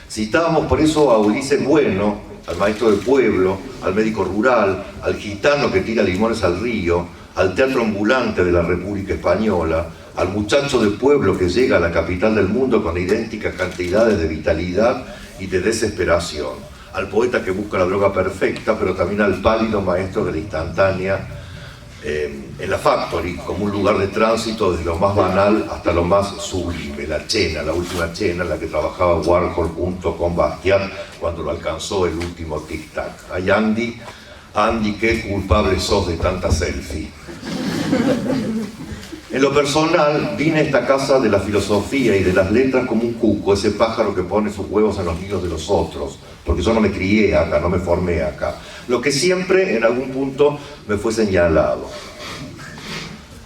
Citábamos por eso a Ulises Bueno, al maestro del pueblo, al médico rural, al gitano que tira limones al río, al teatro ambulante de la República Española, al muchacho del pueblo que llega a la capital del mundo con idénticas cantidades de vitalidad y de desesperación, al poeta que busca la droga perfecta, pero también al pálido maestro de la instantánea en la Factory, como un lugar de tránsito desde lo más banal hasta lo más sublime, la Chena, la última Chena en la que trabajaba Warhol junto con Bastiat cuando lo alcanzó el último tic-tac. Ay, Andy, qué culpable sos de tanta selfie. En lo personal, vine a esta casa de la filosofía y de las letras como un cuco, ese pájaro que pone sus huevos en los nidos de los otros, porque yo no me crié acá, no me formé acá. Lo que siempre, en algún punto, me fue señalado.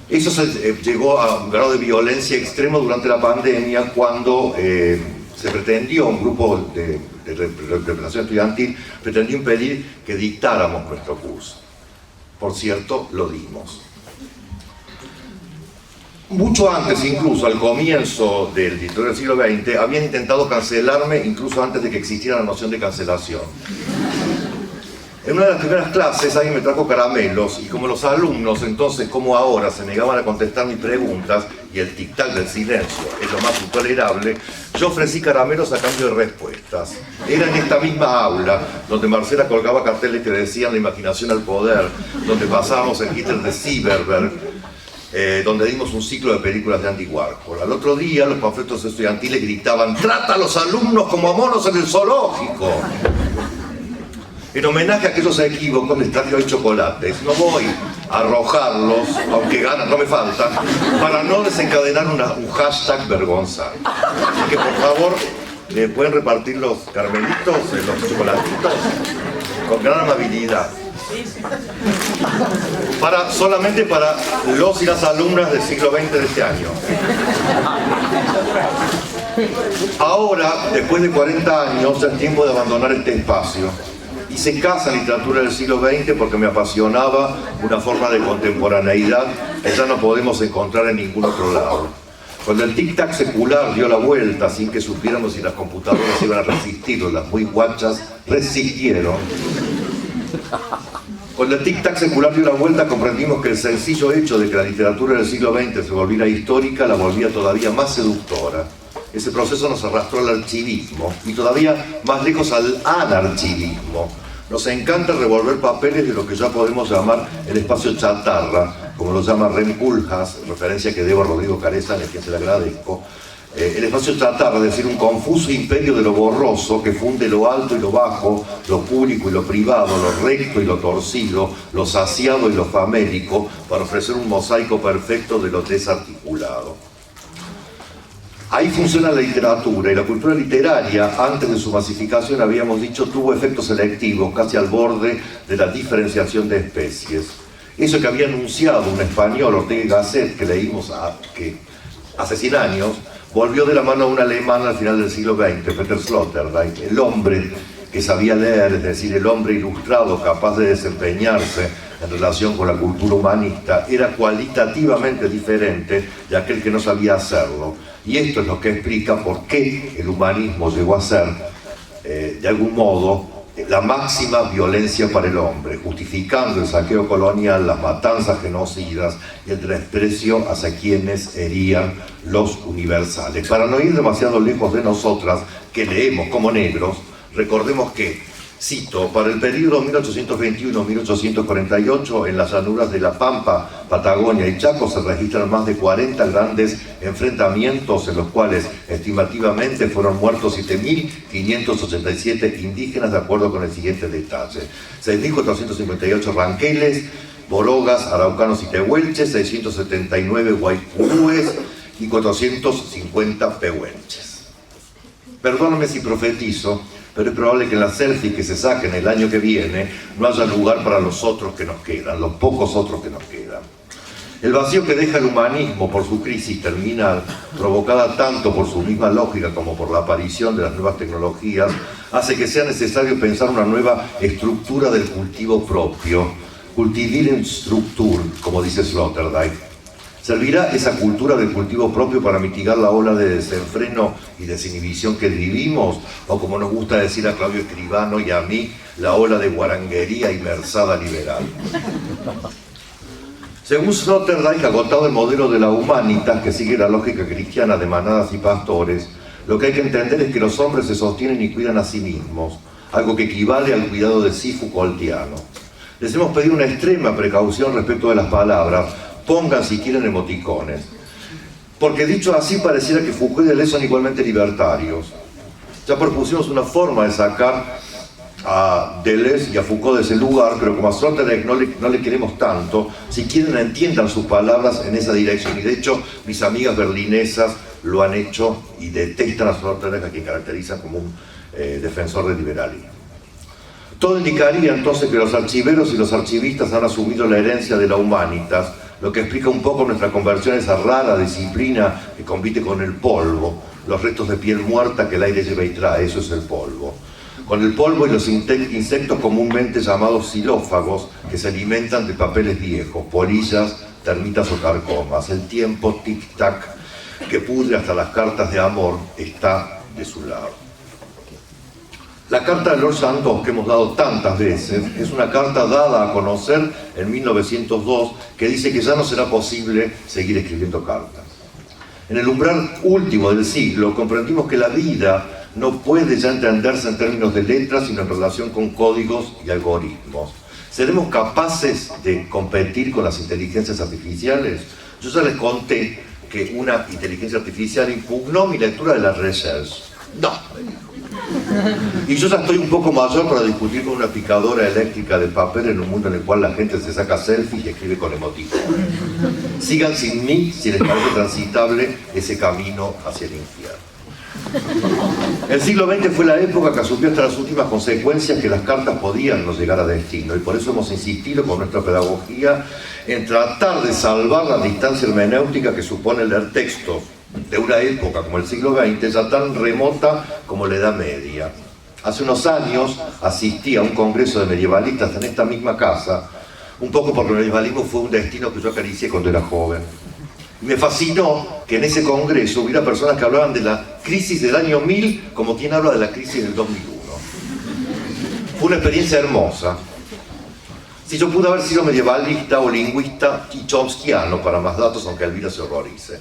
Eso llegó a un grado de violencia extremo durante la pandemia, cuando se pretendió, un grupo de representación estudiantil pretendió impedir que dictáramos nuestro curso. Por cierto, lo dimos. Mucho antes, incluso al comienzo del dictadura del siglo XX, habían intentado cancelarme incluso antes de que existiera la noción de cancelación. En una de las primeras clases alguien me trajo caramelos y como los alumnos entonces, como ahora, se negaban a contestar mis preguntas y el tic-tac del silencio es lo más intolerable, yo ofrecí caramelos a cambio de respuestas. Era en esta misma aula donde Marcela colgaba carteles que decían la imaginación al poder, donde pasábamos el Hitler de Sieberberg, donde dimos un ciclo de películas de Andy Warhol. Al otro día los panfletos estudiantiles gritaban: ¡trata a los alumnos como a monos en el zoológico! En homenaje a aquellos equívocos les traje hoy chocolates. No voy a arrojarlos, aunque ganas no me faltan, para no desencadenar un hashtag vergonzante. Así que por favor, ¿le pueden repartir los caramelitos, los chocolatitos? Con gran amabilidad. Solamente para los y las alumnas del siglo XX de este año. Ahora, después de 40 años, ya es tiempo de abandonar este espacio. Hice casa en literatura del siglo XX porque me apasionaba una forma de contemporaneidad que ya no podemos encontrar en ningún otro lado. Cuando el tic-tac secular dio la vuelta sin que supiéramos si las computadoras iban a resistir o las muy guachas resistieron, cuando el tic-tac secular dio la vuelta comprendimos que el sencillo hecho de que la literatura del siglo XX se volviera histórica la volvía todavía más seductora. ese proceso nos arrastró al archivismo y todavía más lejos al anarchivismo. Nos encanta revolver papeles de lo que ya podemos llamar el espacio chatarra, como lo llama Rem Koolhaas, referencia que debo a Rodrigo Carezan, a quien se le agradezco. El espacio chatarra, es decir, un confuso imperio de lo borroso que funde lo alto y lo bajo, lo público y lo privado, lo recto y lo torcido, lo saciado y lo famélico, para ofrecer un mosaico perfecto de lo desarticulado. Ahí funciona la literatura, y la cultura literaria, antes de su masificación, habíamos dicho, tuvo efectos selectivos, casi al borde de la diferenciación de especies. Eso que había anunciado un español, Ortega y Gasset, que leímos hace 100 años, volvió de la mano a un alemán al final del siglo XX, Peter Sloterdijk, el hombre que sabía leer, es decir, el hombre ilustrado capaz de desempeñarse en relación con la cultura humanista, era cualitativamente diferente de aquel que no sabía hacerlo. Y esto es lo que explica por qué el humanismo llegó a ser, de algún modo, la máxima violencia para el hombre, justificando el saqueo colonial, las matanzas genocidas y el desprecio hacia quienes herían los universales. Para no ir demasiado lejos de nosotras, que leemos como negros, recordemos que, cito, para el periodo 1821-1848, en las llanuras de La Pampa, Patagonia y Chaco se registran más de 40 grandes enfrentamientos en los cuales estimativamente fueron muertos 7.587 indígenas, de acuerdo con el siguiente detalle: 6.458 ranqueles, borogas, araucanos y tehuelches, 679 guaycurúes y 450 pehuenches. Perdóname si profetizo, pero es probable que en las selfies que se saquen el año que viene no haya lugar para los otros que nos quedan, los pocos otros que nos quedan. El vacío que deja el humanismo por su crisis terminal, provocada tanto por su misma lógica como por la aparición de las nuevas tecnologías, hace que sea necesario pensar una nueva estructura del cultivo propio, cultivieren Struktur, como dice Sloterdijk. ¿Servirá esa cultura del cultivo propio para mitigar la ola de desenfreno y desinhibición que vivimos? O, como nos gusta decir a Claudio Escribano y a mí, la ola de guaranguería y merzada liberal. Según Sloterdijk, agotado el modelo de la humanitas, que sigue la lógica cristiana de manadas y pastores, lo que hay que entender es que los hombres se sostienen y cuidan a sí mismos, algo que equivale al cuidado de sí Foucaultiano. Les hemos pedido una extrema precaución respecto de las palabras. Pongan si quieren emoticones, porque dicho así pareciera que Foucault y Deleuze son igualmente libertarios. Ya propusimos una forma de sacar a Deleuze y a Foucault de ese lugar, pero como a Sloterdijk no le queremos tanto, si quieren entiendan sus palabras en esa dirección, y de hecho mis amigas berlinesas lo han hecho y detestan a Sloterdijk, a quien caracterizan como un defensor del liberalismo. Todo indicaría entonces que los archiveros y los archivistas han asumido la herencia de la humanitas, lo que explica un poco nuestra conversión a esa rara disciplina que compite con el polvo, los restos de piel muerta que el aire lleva y trae, eso es el polvo. Con el polvo y los insectos comúnmente llamados xilófagos, que se alimentan de papeles viejos, polillas, termitas o carcomas. El tiempo, tic-tac, que pudre hasta las cartas de amor, está de su lado. La carta de Lord Sandoz, que hemos dado tantas veces, es una carta dada a conocer en 1902 que dice que ya no será posible seguir escribiendo cartas. En el umbral último del siglo comprendimos que la vida no puede ya entenderse en términos de letras, sino en relación con códigos y algoritmos. ¿Seremos capaces de competir con las inteligencias artificiales? Yo ya les conté que una inteligencia artificial impugnó mi lectura de la Recherche. No. Y yo ya estoy un poco mayor para discutir con una picadora eléctrica de papel en un mundo en el cual la gente se saca selfies y escribe con emoticones. Sigan sin mí si les parece transitable ese camino hacia el infierno. El siglo XX fue la época que asumió hasta las últimas consecuencias que las cartas podían no llegar a destino, y por eso hemos insistido con nuestra pedagogía en tratar de salvar la distancia hermenéutica que supone leer textos de una época como el siglo XX, ya tan remota como la Edad Media. Hace unos años asistí a un congreso de medievalistas en esta misma casa, un poco porque el medievalismo fue un destino que yo acaricié cuando era joven. Y me fascinó que en ese congreso hubiera personas que hablaban de la crisis del año 1000 como quien habla de la crisis del 2001. Fue una experiencia hermosa. Si yo pude haber sido medievalista o lingüista y chomskiano, para más datos, aunque Elvira se horrorice.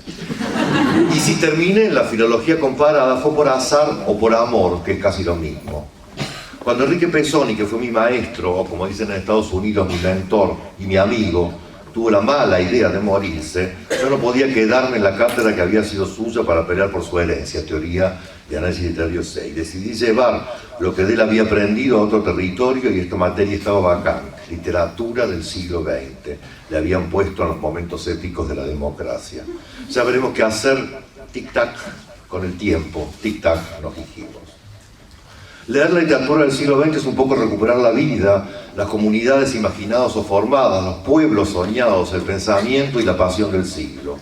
Y si terminé en la filología comparada fue por azar o por amor, que es casi lo mismo. Cuando Enrique Pesoni, que fue mi maestro, o como dicen en Estados Unidos, mi mentor y mi amigo, tuvo la mala idea de morirse, yo no podía quedarme en la cátedra que había sido suya para pelear por su herencia, teoría y análisis literario 6. Decidí llevar lo que de él había aprendido a otro territorio y esta materia estaba vacante, literatura del siglo XX. Le habían puesto en los momentos épicos de la democracia. Ya veremos qué hacer, tic-tac, con el tiempo, tic-tac, nos dijimos. Leer la literatura del siglo XX es un poco recuperar la vida, las comunidades imaginadas o formadas, los pueblos soñados, el pensamiento y la pasión del siglo.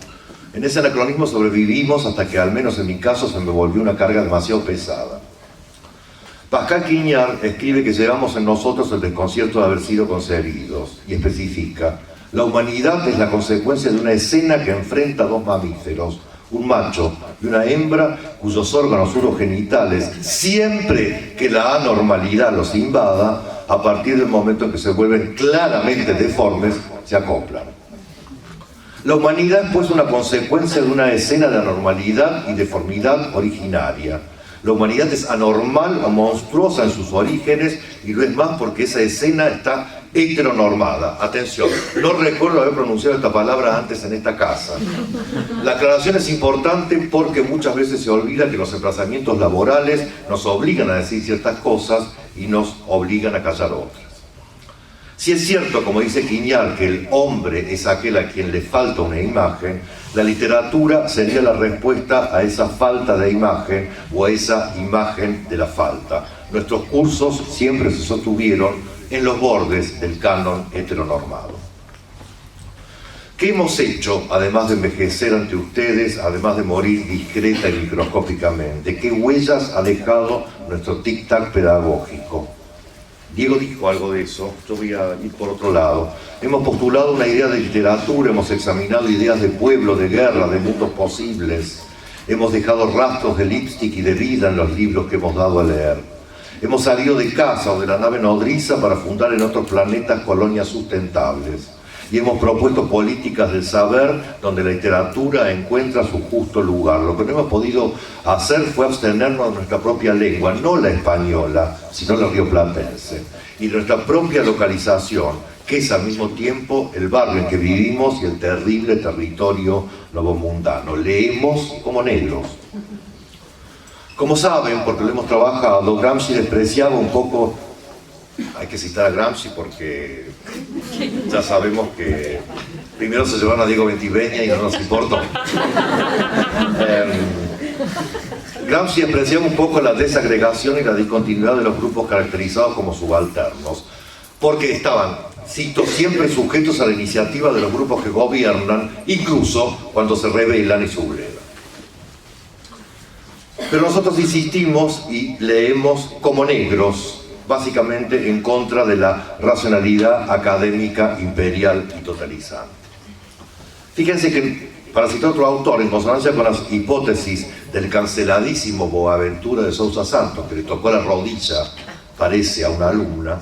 En ese anacronismo sobrevivimos hasta que, al menos en mi caso, se me volvió una carga demasiado pesada. Pascal Quignard escribe que llevamos en nosotros el desconcierto de haber sido concebidos, y especifica: la humanidad es la consecuencia de una escena que enfrenta a dos mamíferos, un macho y una hembra cuyos órganos urogenitales, siempre que la anormalidad los invada, a partir del momento en que se vuelven claramente deformes, se acoplan. La humanidad es pues una consecuencia de una escena de anormalidad y deformidad originaria. La humanidad es anormal o monstruosa en sus orígenes y no es más porque esa escena está heteronormada. Atención, no recuerdo haber pronunciado esta palabra antes en esta casa. La aclaración es importante porque muchas veces se olvida que los emplazamientos laborales nos obligan a decir ciertas cosas y nos obligan a callar otras. Si es cierto, como dice Quignard, que el hombre es aquel a quien le falta una imagen, la literatura sería la respuesta a esa falta de imagen o a esa imagen de la falta. Nuestros cursos siempre se sostuvieron en los bordes del canon heteronormado. ¿Qué hemos hecho, además de envejecer ante ustedes, además de morir discreta y microscópicamente? ¿Qué huellas ha dejado nuestro tic-tac pedagógico? Diego dijo algo de eso, yo voy a ir por otro lado. Hemos postulado una idea de literatura, hemos examinado ideas de pueblo, de guerra, de mundos posibles. Hemos dejado rastros de lipstick y de vida en los libros que hemos dado a leer. Hemos salido de casa o de la nave nodriza para fundar en otros planetas colonias sustentables. Y hemos propuesto políticas del saber donde la literatura encuentra su justo lugar. Lo que no hemos podido hacer fue abstenernos de nuestra propia lengua, no la española, sino la rioplatense, y de nuestra propia localización, que es al mismo tiempo el barrio en que vivimos y el terrible territorio novomundano. Leemos como negros. Como saben, porque lo hemos trabajado, Gramsci despreciaba un poco. Hay que citar a Gramsci porque ya sabemos que primero se llevaron a Diego Ventiveña y no nos importó. Gramsci despreciaba un poco la desagregación y la discontinuidad de los grupos caracterizados como subalternos, porque estaban, cito, siempre sujetos a la iniciativa de los grupos que gobiernan, incluso cuando se rebelan y sublevan. Pero nosotros insistimos y leemos como negros, básicamente en contra de la racionalidad académica imperial y totalizante. Fíjense que, para citar otro autor, en consonancia con las hipótesis del canceladísimo Boaventura de Sousa Santos, que le tocó la rodilla, parece, a una alumna,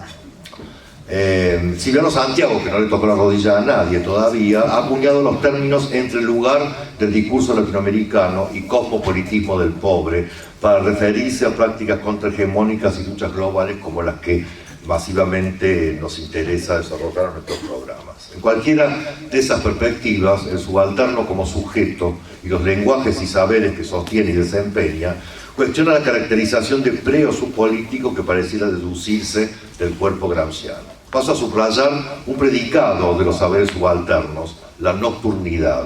Silviano Santiago, que no le tocó la rodilla a nadie todavía, ha acuñado los términos entre el lugar del discurso latinoamericano y cosmopolitismo del pobre, para referirse a prácticas contrahegemónicas y luchas globales como las que masivamente nos interesa desarrollar en nuestros programas. En cualquiera de esas perspectivas, el subalterno como sujeto y los lenguajes y saberes que sostiene y desempeña cuestiona la caracterización de pre o subpolítico que pareciera deducirse del cuerpo gramsciano. Paso a subrayar un predicado de los saberes subalternos, la nocturnidad.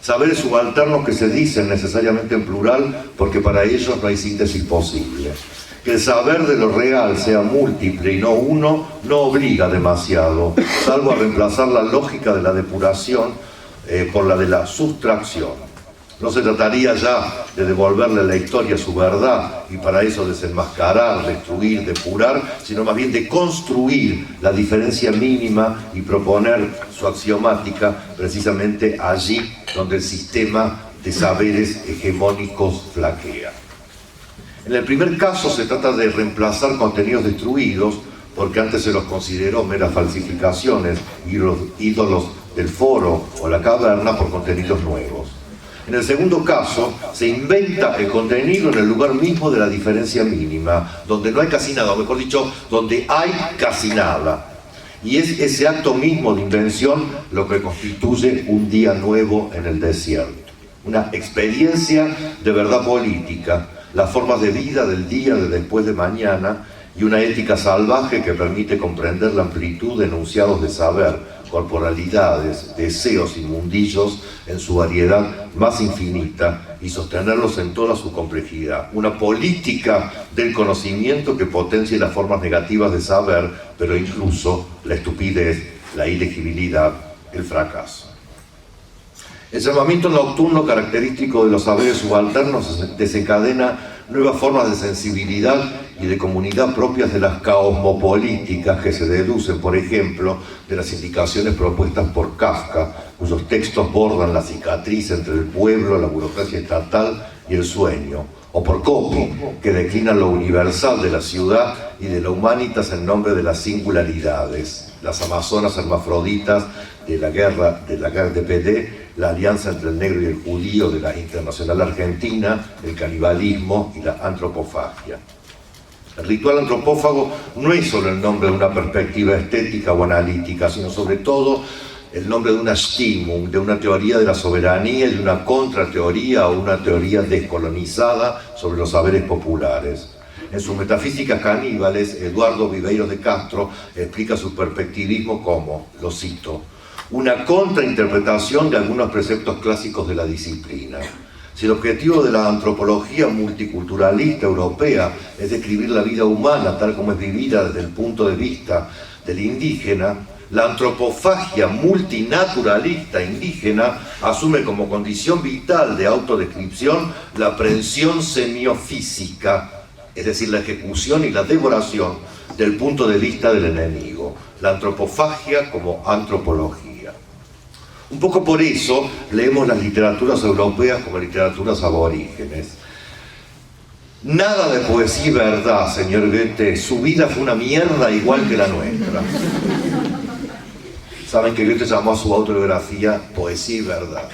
Saberes subalternos que se dicen necesariamente en plural porque para ellos no hay síntesis posible. Que el saber de lo real sea múltiple y no uno no obliga demasiado, salvo a reemplazar la lógica de la depuración por la de la sustracción. No se trataría ya de devolverle a la historia su verdad y para eso desenmascarar, destruir, depurar, sino más bien de construir la diferencia mínima y proponer su axiomática precisamente allí donde el sistema de saberes hegemónicos flaquea. En el primer caso se trata de reemplazar contenidos destruidos porque antes se los consideró meras falsificaciones, ídolos del foro o la caverna por contenidos nuevos. En el segundo caso, se inventa el contenido en el lugar mismo de la diferencia mínima, donde no hay casi nada, o mejor dicho, donde hay casi nada. Y es ese acto mismo de invención lo que constituye un día nuevo en el desierto. Una experiencia de verdad política, las formas de vida del día de después de mañana y una ética salvaje que permite comprender la amplitud de enunciados de saber, corporalidades, deseos y mundillos en su variedad más infinita y sostenerlos en toda su complejidad. Una política del conocimiento que potencie las formas negativas de saber, pero incluso la estupidez, la ilegibilidad, el fracaso. El llamamiento nocturno característico de los saberes subalternos desencadena nuevas formas de sensibilidad y de comunidad propias de las cosmopolíticas que se deducen, por ejemplo, de las indicaciones propuestas por Kafka, cuyos textos bordan la cicatriz entre el pueblo, la burocracia estatal y el sueño, o por Coppi, que declina lo universal de la ciudad y de la humanitas en nombre de las singularidades, las amazonas hermafroditas de la guerra de PD, la alianza entre el negro y el judío de la Internacional Argentina, el canibalismo y la antropofagia. El ritual antropófago no es solo el nombre de una perspectiva estética o analítica, sino sobre todo el nombre de una Stimmung, de una teoría de la soberanía y de una contrateoría o una teoría descolonizada sobre los saberes populares. En sus Metafísicas Caníbales, Eduardo Viveiros de Castro explica su perspectivismo como, lo cito, una contrainterpretación de algunos preceptos clásicos de la disciplina. Si el objetivo de la antropología multiculturalista europea es describir la vida humana tal como es vivida desde el punto de vista del indígena, la antropofagia multinaturalista indígena asume como condición vital de autodescripción la aprehensión semiofísica, es decir, la ejecución y la devoración del punto de vista del enemigo, la antropofagia como antropología. Un poco por eso leemos las literaturas europeas como literaturas aborígenes. Nada de poesía y verdad, señor Goethe, su vida fue una mierda igual que la nuestra. Saben que Goethe llamó a su autobiografía Poesía y Verdad.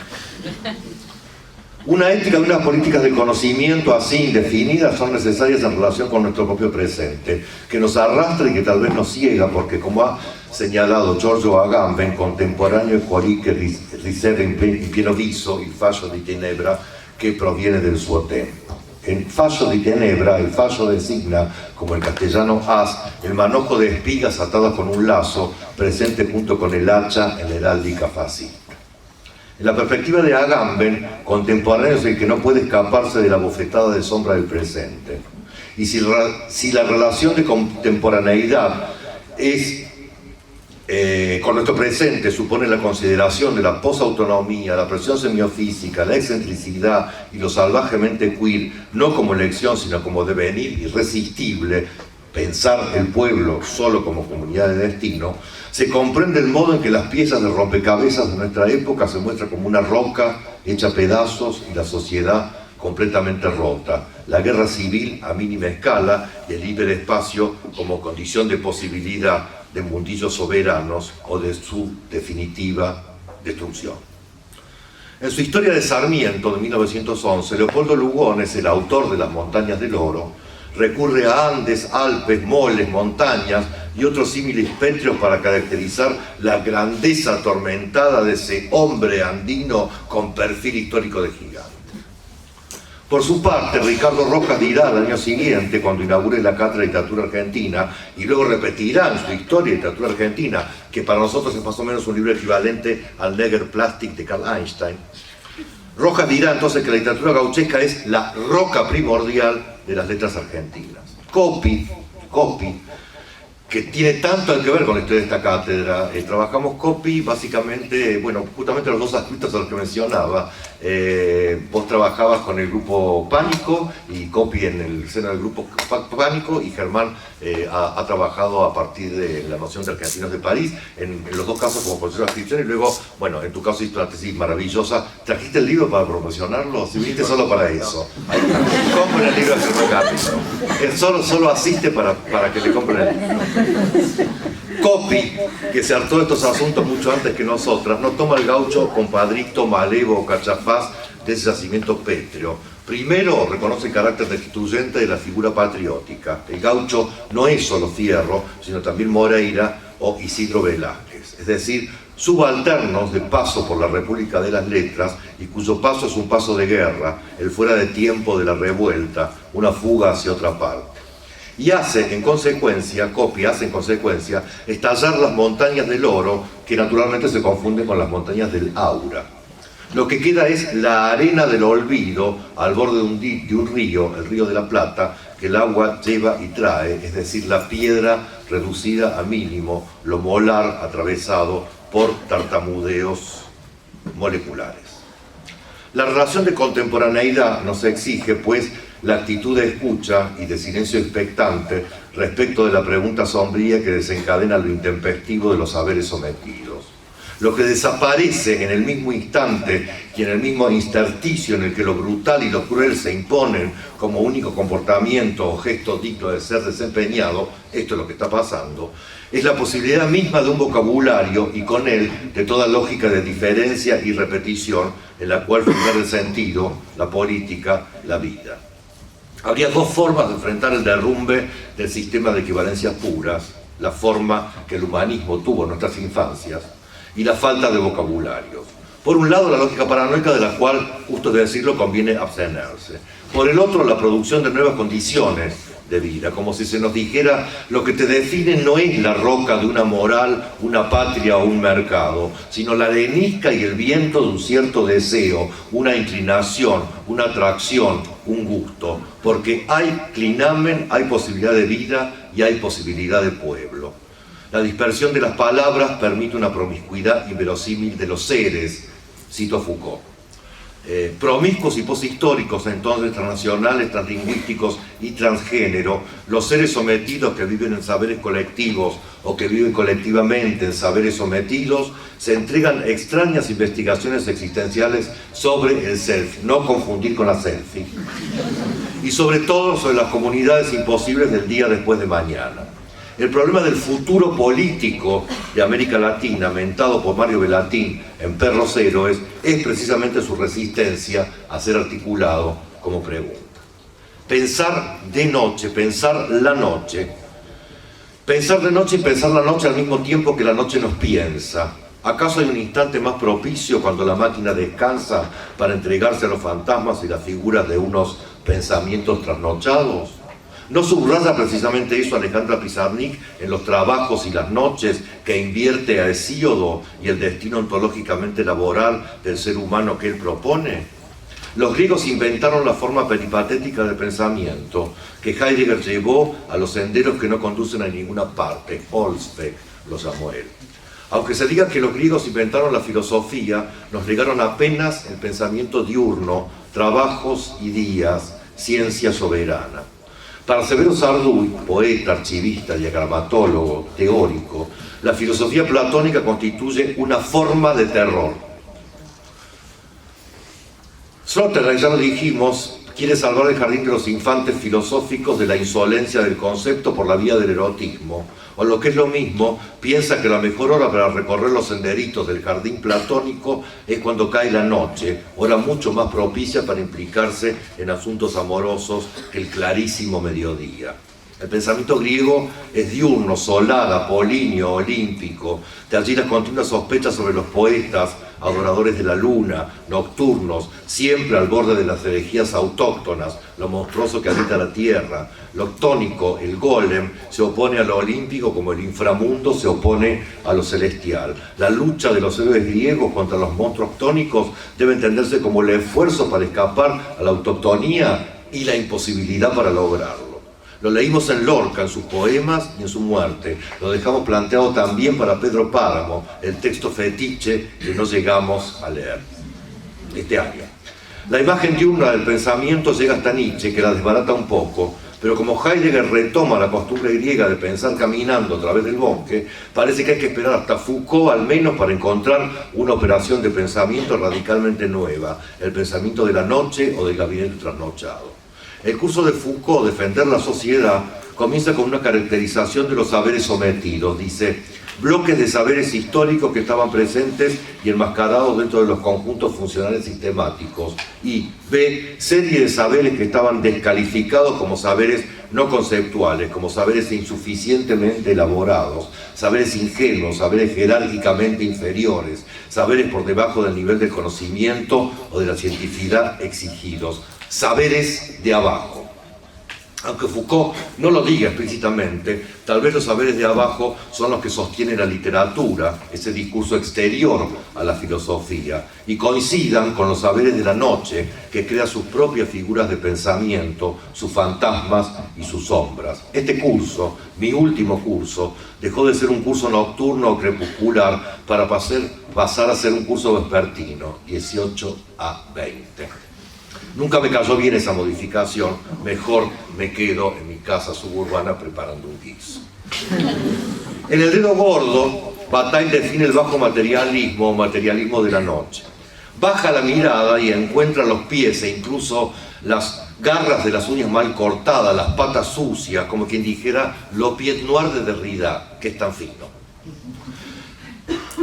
Una ética y unas políticas de conocimiento así indefinidas son necesarias en relación con nuestro propio presente, que nos arrastra y que tal vez nos ciega, porque como ha señalado Giorgio Agamben, contemporáneo de Juarique Ricere in pieno viso, il fascio di tenebra, que proviene del suo tempo. En fascio di tenebra, el fascio designa, como el castellano as, el manojo de espigas atadas con un lazo, presente junto con el hacha en la heráldica fascista. En la perspectiva de Agamben, contemporáneo es el que no puede escaparse de la bofetada de sombra del presente. Y si la relación de contemporaneidad es con nuestro presente supone la consideración de la posautonomía, la presión semiofísica, la excentricidad y lo salvajemente queer, no como elección sino como devenir irresistible, pensar el pueblo solo como comunidad de destino, se comprende el modo en que las piezas de rompecabezas de nuestra época se muestran como una roca hecha pedazos y la sociedad completamente rota, la guerra civil a mínima escala y el hiperespacio como condición de posibilidad de mundillos soberanos o de su definitiva destrucción. En su Historia de Sarmiento de 1911, Leopoldo Lugones, el autor de Las Montañas del Oro, recurre a Andes, Alpes, moles, montañas y otros símiles pétreos para caracterizar la grandeza atormentada de ese hombre andino con perfil histórico de gigante. Por su parte, Ricardo Rojas dirá al año siguiente, cuando inaugure la Cátedra de Literatura Argentina, y luego repetirá en su Historia de Literatura Argentina, que para nosotros es más o menos un libro equivalente al Negerplastik de Carl Einstein. Rojas dirá entonces que la literatura gauchesca es la roca primordial de las letras argentinas. Coppi, que tiene tanto que ver con la historia de esta cátedra. Trabajamos Coppi básicamente, bueno, justamente los dos aspectos a los que mencionaba. Vos trabajabas con el grupo Pánico y Coppi en el seno del grupo Pánico, y Germán ha trabajado a partir de la noción de Argentinos de París, en los dos casos como profesor de inscripción, y luego, bueno, en tu caso hiciste una tesis maravillosa. ¿Trajiste el libro para promocionarlo? Si viniste solo para eso. Compren el libro de Germán Carrizo. Él solo asiste para que le compren el libro. Coppi, que se hartó de estos asuntos mucho antes que nosotras, no toma el gaucho compadrito, malevo o cachafaz de ese yacimiento pétreo. Primero, reconoce el carácter destituyente de la figura patriótica. El gaucho no es solo Fierro, sino también Moreira o Isidro Velázquez. Es decir, subalternos del paso por la República de las Letras y cuyo paso es un paso de guerra, el fuera de tiempo de la revuelta, una fuga hacia otra parte. Y hace en consecuencia, Coppi hace en consecuencia, estallar las montañas del oro, que naturalmente se confunden con las montañas del Aura. Lo que queda es la arena del olvido al borde de un río, el Río de la Plata, que el agua lleva y trae, es decir, la piedra reducida a mínimo, lo molar atravesado por tartamudeos moleculares. La relación de contemporaneidad nos exige, pues, la actitud de escucha y de silencio expectante respecto de la pregunta sombría que desencadena lo intempestivo de los saberes sometidos. Lo que desaparece en el mismo instante y en el mismo intersticio en el que lo brutal y lo cruel se imponen como único comportamiento o gesto digno de ser desempeñado, esto es lo que está pasando, es la posibilidad misma de un vocabulario y con él de toda lógica de diferencia y repetición en la cual fundar el sentido, la política, la vida. Habría dos formas de enfrentar el derrumbe del sistema de equivalencias puras, la forma que el humanismo tuvo en nuestras infancias y la falta de vocabularios. Por un lado, la lógica paranoica de la cual, justo de decirlo, conviene abstenerse. Por el otro, la producción de nuevas condiciones de vida, como si se nos dijera lo que te define no es la roca de una moral, una patria o un mercado, sino la arenisca y el viento de un cierto deseo, una inclinación, una atracción, un gusto, porque hay clinamen, hay posibilidad de vida y hay posibilidad de pueblo. La dispersión de las palabras permite una promiscuidad inverosímil de los seres, cito a Foucault. Promiscuos y poshistóricos, entonces transnacionales, translingüísticos y transgénero, los seres sometidos que viven en saberes colectivos o que viven colectivamente en saberes sometidos, se entregan extrañas investigaciones existenciales sobre el self, no confundir con la selfie, y sobre todo sobre las comunidades imposibles del día después de mañana. El problema del futuro político de América Latina, mentado por Mario Bellatín en Perros Héroes, es precisamente su resistencia a ser articulado como pregunta. Pensar de noche, pensar la noche. Pensar de noche y pensar la noche al mismo tiempo que la noche nos piensa. ¿Acaso hay un instante más propicio cuando la máquina descansa para entregarse a los fantasmas y las figuras de unos pensamientos trasnochados? ¿No subraya precisamente eso Alejandra Pizarnik en Los trabajos y las noches, que invierte a Hesíodo y el destino ontológicamente laboral del ser humano que él propone? Los griegos inventaron la forma peripatética del pensamiento, que Heidegger llevó a los senderos que no conducen a ninguna parte. Holzbeck lo llamó él. Aunque se diga que los griegos inventaron la filosofía, nos legaron apenas el pensamiento diurno, trabajos y días, ciencia soberana. Para Severo Sarduy, poeta, archivista, diagramatólogo, teórico, la filosofía platónica constituye una forma de terror. Sloterdijk, ya lo dijimos, quiere salvar el jardín de los infantes filosóficos de la insolencia del concepto por la vía del erotismo, o lo que es lo mismo, piensa que la mejor hora para recorrer los senderitos del jardín platónico es cuando cae la noche, hora mucho más propicia para implicarse en asuntos amorosos que el clarísimo mediodía. El pensamiento griego es diurno, solar, apolíneo, olímpico. De allí las continuas sospechas sobre los poetas, adoradores de la luna, nocturnos, siempre al borde de las herejías autóctonas, lo monstruoso que habita la tierra. Lo tónico, el golem, se opone a lo olímpico como el inframundo se opone a lo celestial. La lucha de los héroes griegos contra los monstruos tónicos debe entenderse como el esfuerzo para escapar a la autoctonía y la imposibilidad para lograrlo. Lo leímos en Lorca, en sus poemas y en su muerte. Lo dejamos planteado también para Pedro Páramo, el texto fetiche que no llegamos a leer este año. La imagen diurna del pensamiento llega hasta Nietzsche, que la desbarata un poco, pero como Heidegger retoma la costumbre griega de pensar caminando a través del bosque, parece que hay que esperar hasta Foucault al menos para encontrar una operación de pensamiento radicalmente nueva, el pensamiento de la noche o del gabinete trasnochado. El curso de Foucault, Defender la sociedad, comienza con una caracterización de los saberes sometidos. Dice: bloques de saberes históricos que estaban presentes y enmascarados dentro de los conjuntos funcionales sistemáticos. Y B, serie de saberes que estaban descalificados como saberes no conceptuales, como saberes insuficientemente elaborados, saberes ingenuos, saberes jerárquicamente inferiores, saberes por debajo del nivel del conocimiento o de la cientificidad exigidos, saberes de abajo. Aunque Foucault no lo diga explícitamente, tal vez los saberes de abajo son los que sostienen la literatura, ese discurso exterior a la filosofía, y coincidan con los saberes de la noche, que crea sus propias figuras de pensamiento, sus fantasmas y sus sombras. Este curso, mi último curso, dejó de ser un curso nocturno o crepuscular para pasar a ser un curso vespertino, 18 a 20. Nunca me cayó bien esa modificación, mejor me quedo en mi casa suburbana preparando un guiso. En El dedo gordo, Bataille define el bajo materialismo o materialismo de la noche. Baja la mirada y encuentra los pies e incluso las garras de las uñas mal cortadas, las patas sucias, como quien dijera lo pied noir de Derrida, que es tan fino.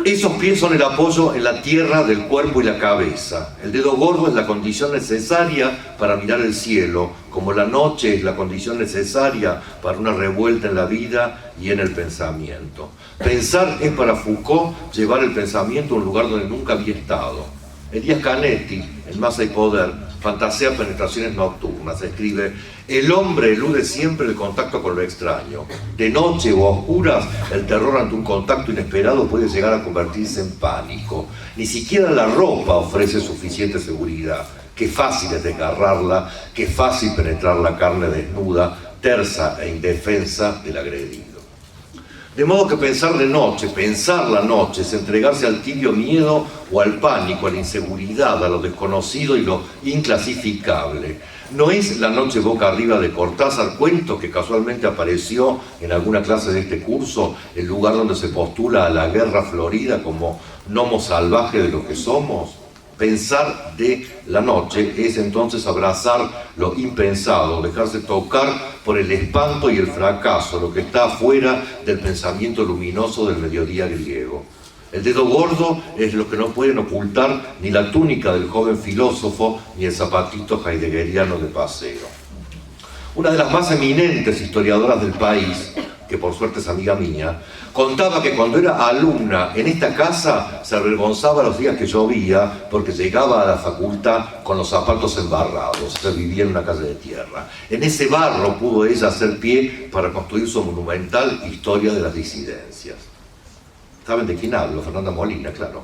Esos pies son el apoyo en la tierra del cuerpo y la cabeza. El dedo gordo es la condición necesaria para mirar el cielo, como la noche es la condición necesaria para una revuelta en la vida y en el pensamiento. Pensar es para Foucault llevar el pensamiento a un lugar donde nunca había estado. Elías Canetti, en Masa y Poder, fantasea penetraciones nocturnas. Escribe: el hombre elude siempre el contacto con lo extraño. De noche o a oscuras, el terror ante un contacto inesperado puede llegar a convertirse en pánico. Ni siquiera la ropa ofrece suficiente seguridad. Qué fácil es desgarrarla, qué fácil penetrar la carne desnuda, tersa e indefensa del agredido. De modo que pensar la noche, es entregarse al tibio miedo o al pánico, a la inseguridad, a lo desconocido y lo inclasificable. ¿No es La noche boca arriba de Cortázar, cuento que casualmente apareció en alguna clase de este curso, el lugar donde se postula a la guerra florida como gnomo salvaje de lo que somos? Pensar de la noche es entonces abrazar lo impensado, dejarse tocar por el espanto y el fracaso, lo que está afuera del pensamiento luminoso del mediodía griego. El dedo gordo es lo que no pueden ocultar ni la túnica del joven filósofo ni el zapatito heideggeriano de paseo. Una de las más eminentes historiadoras del país, que por suerte es amiga mía, contaba que cuando era alumna en esta casa se avergonzaba los días que llovía porque llegaba a la facultad con los zapatos embarrados, se vivía en una calle de tierra. En ese barro pudo ella hacer pie para construir su monumental Historia de las disidencias. ¿Saben de quién hablo? Fernanda Molina, claro.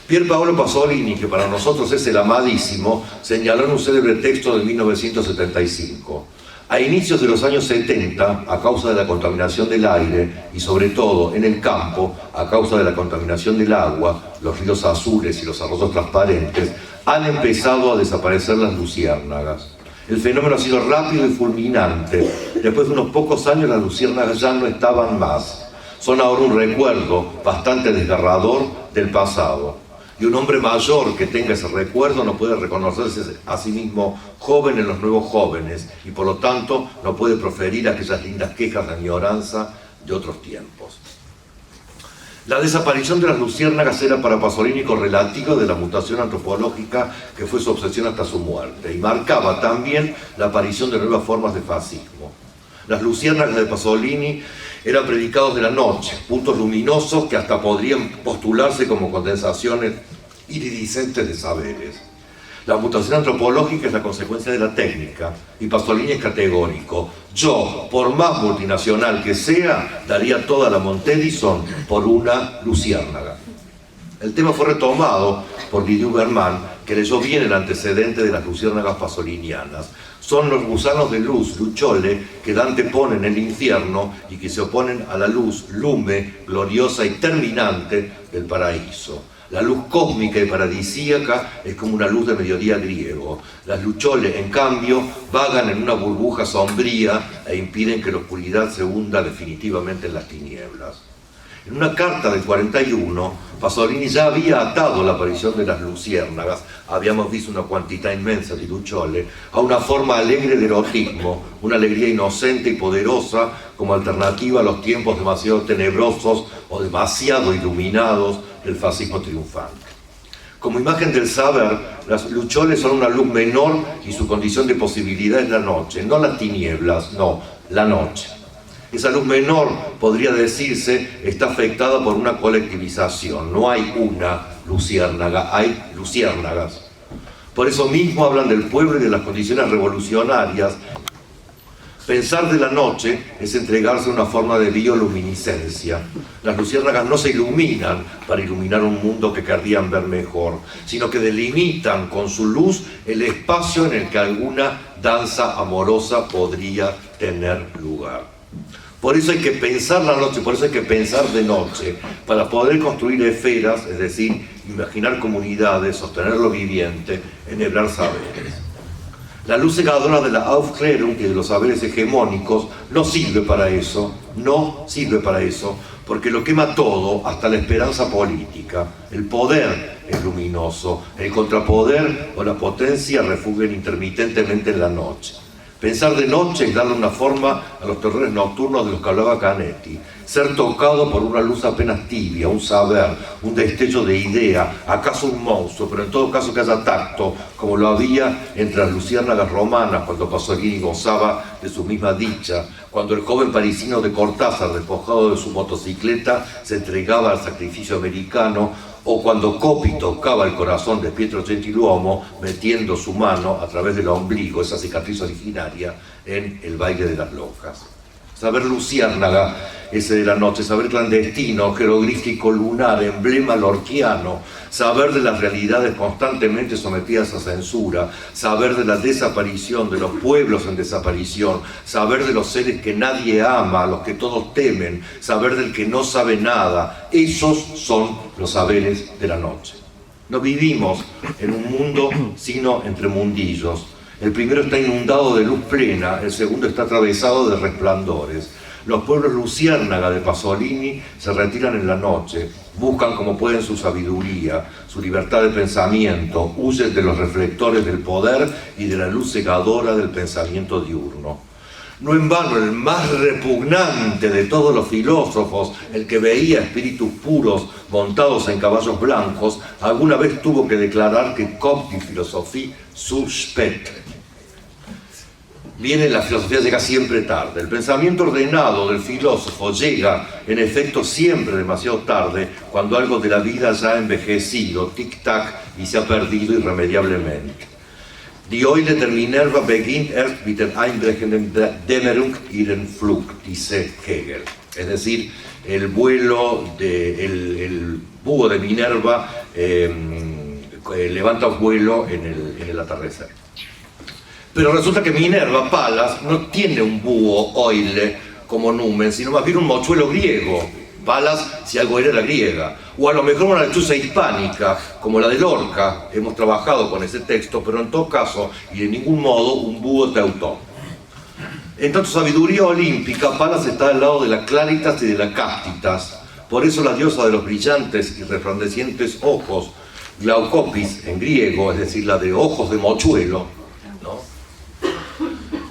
Pier Paolo Pasolini, que para nosotros es el amadísimo, señaló en un célebre texto de 1975: a inicios de los años 70, a causa de la contaminación del aire y sobre todo en el campo, a causa de la contaminación del agua, los ríos azules y los arroyos transparentes, han empezado a desaparecer las luciérnagas. El fenómeno ha sido rápido y fulminante. Después de unos pocos años las luciérnagas ya no estaban más. Son ahora un recuerdo bastante desgarrador del pasado. Y un hombre mayor que tenga ese recuerdo no puede reconocerse a sí mismo joven en los nuevos jóvenes y por lo tanto no puede proferir aquellas lindas quejas de añoranza de otros tiempos. La desaparición de las luciérnagas era para Pasolini correlativo de la mutación antropológica que fue su obsesión hasta su muerte y marcaba también la aparición de nuevas formas de fascismo. Las luciérnagas de Pasolini eran predicados de la noche, puntos luminosos que hasta podrían postularse como condensaciones iridiscentes de saberes. La mutación antropológica es la consecuencia de la técnica, y Pasolini es categórico. Yo, por más multinacional que sea, daría toda la Montedison por una luciérnaga. El tema fue retomado por Didier Berman, que leyó bien el antecedente de las luciérnagas pasolinianas. Son los gusanos de luz, luchole, que Dante pone en el infierno y que se oponen a la luz, lume, gloriosa y terminante del paraíso. La luz cósmica y paradisíaca es como una luz de mediodía griego. Las luchole, en cambio, vagan en una burbuja sombría e impiden que la oscuridad se hunda definitivamente en las tinieblas. En una carta del 41, Pasolini ya había atado la aparición de las luciérnagas, habíamos visto una cantidad inmensa de lucciole, a una forma alegre de erotismo, una alegría inocente y poderosa como alternativa a los tiempos demasiado tenebrosos o demasiado iluminados del fascismo triunfante. Como imagen del saber, las lucciole son una luz menor y su condición de posibilidad es la noche, no las tinieblas, no, la noche. Esa luz menor, podría decirse, está afectada por una colectivización. No hay una luciérnaga, hay luciérnagas. Por eso mismo hablan del pueblo y de las condiciones revolucionarias. Pensar de la noche es entregarse a una forma de bioluminiscencia. Las luciérnagas no se iluminan para iluminar un mundo que querrían ver mejor, sino que delimitan con su luz el espacio en el que alguna danza amorosa podría tener lugar. Por eso hay que pensar la noche, por eso hay que pensar de noche, para poder construir esferas, es decir, imaginar comunidades, sostener lo viviente, enhebrar saberes. La luz cegadora de la Aufklärung y de los saberes hegemónicos no sirve para eso, porque lo quema todo, hasta la esperanza política. El poder es luminoso, el contrapoder o la potencia refugian intermitentemente en la noche. Pensar de noche es darle una forma a los terrores nocturnos de los que hablaba Canetti. Ser tocado por una luz apenas tibia, un saber, un destello de idea, acaso un monstruo, pero en todo caso que haya tacto, como lo había entre las luciérnagas romanas cuando Pasolini gozaba de su misma dicha, cuando el joven parisino de Cortázar, despojado de su motocicleta, se entregaba al sacrificio americano, o cuando Coppi tocaba el corazón de Pietro Gentiluomo metiendo su mano a través del ombligo, esa cicatriz originaria, en el baile de las lojas. Saber luciérnaga, ese de la noche, saber clandestino, jeroglífico lunar, emblema lorquiano, saber de las realidades constantemente sometidas a censura, saber de la desaparición, de los pueblos en desaparición, saber de los seres que nadie ama, a los que todos temen, saber del que no sabe nada, esos son los saberes de la noche. No vivimos en un mundo sino entre mundillos. El primero está inundado de luz plena, el segundo está atravesado de resplandores. Los pueblos luciérnaga de Pasolini se retiran en la noche, buscan como pueden su sabiduría, su libertad de pensamiento, huyen de los reflectores del poder y de la luz cegadora del pensamiento diurno. No en vano el más repugnante de todos los filósofos, el que veía espíritus puros montados en caballos blancos, alguna vez tuvo que declarar que kommt die Philosophie zu spät. La filosofía llega siempre tarde. El pensamiento ordenado del filósofo llega, en efecto, siempre demasiado tarde, cuando algo de la vida ya ha envejecido, tic-tac, y se ha perdido irremediablemente. Die Eule der Minerva beginnt erst mit der einbrechenden Dämmerung ihren Flug, dice Hegel. Es decir, el búho de Minerva levanta un vuelo en el atardecer. Pero resulta que Minerva, Palas, no tiene un búho Eule como numen, sino más bien un mochuelo griego. Palas, si algo era griega. O a lo mejor una lechuza hispánica, como la de Lorca. Hemos trabajado con ese texto, pero en todo caso, y de ningún modo, un búho teutón. En tanto sabiduría olímpica, Palas está al lado de la Claritas y de la Castitas. Por eso la diosa de los brillantes y resplandecientes ojos, Glaukopis en griego, es decir, la de ojos de mochuelo, ¿no?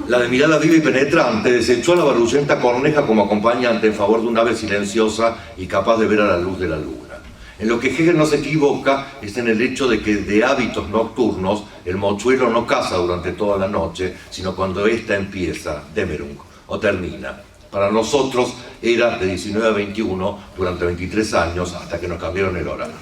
La de mirada viva y penetrante desechó a la barrullenta corneja como acompañante en favor de un ave silenciosa y capaz de ver a la luz de la luna. En lo que Hegel no se equivoca es en el hecho de que de hábitos nocturnos el mochuelo no caza durante toda la noche, sino cuando ésta empieza, Dämmerung, o termina. Para nosotros era de 19 a 21 durante 23 años hasta que nos cambiaron el horario.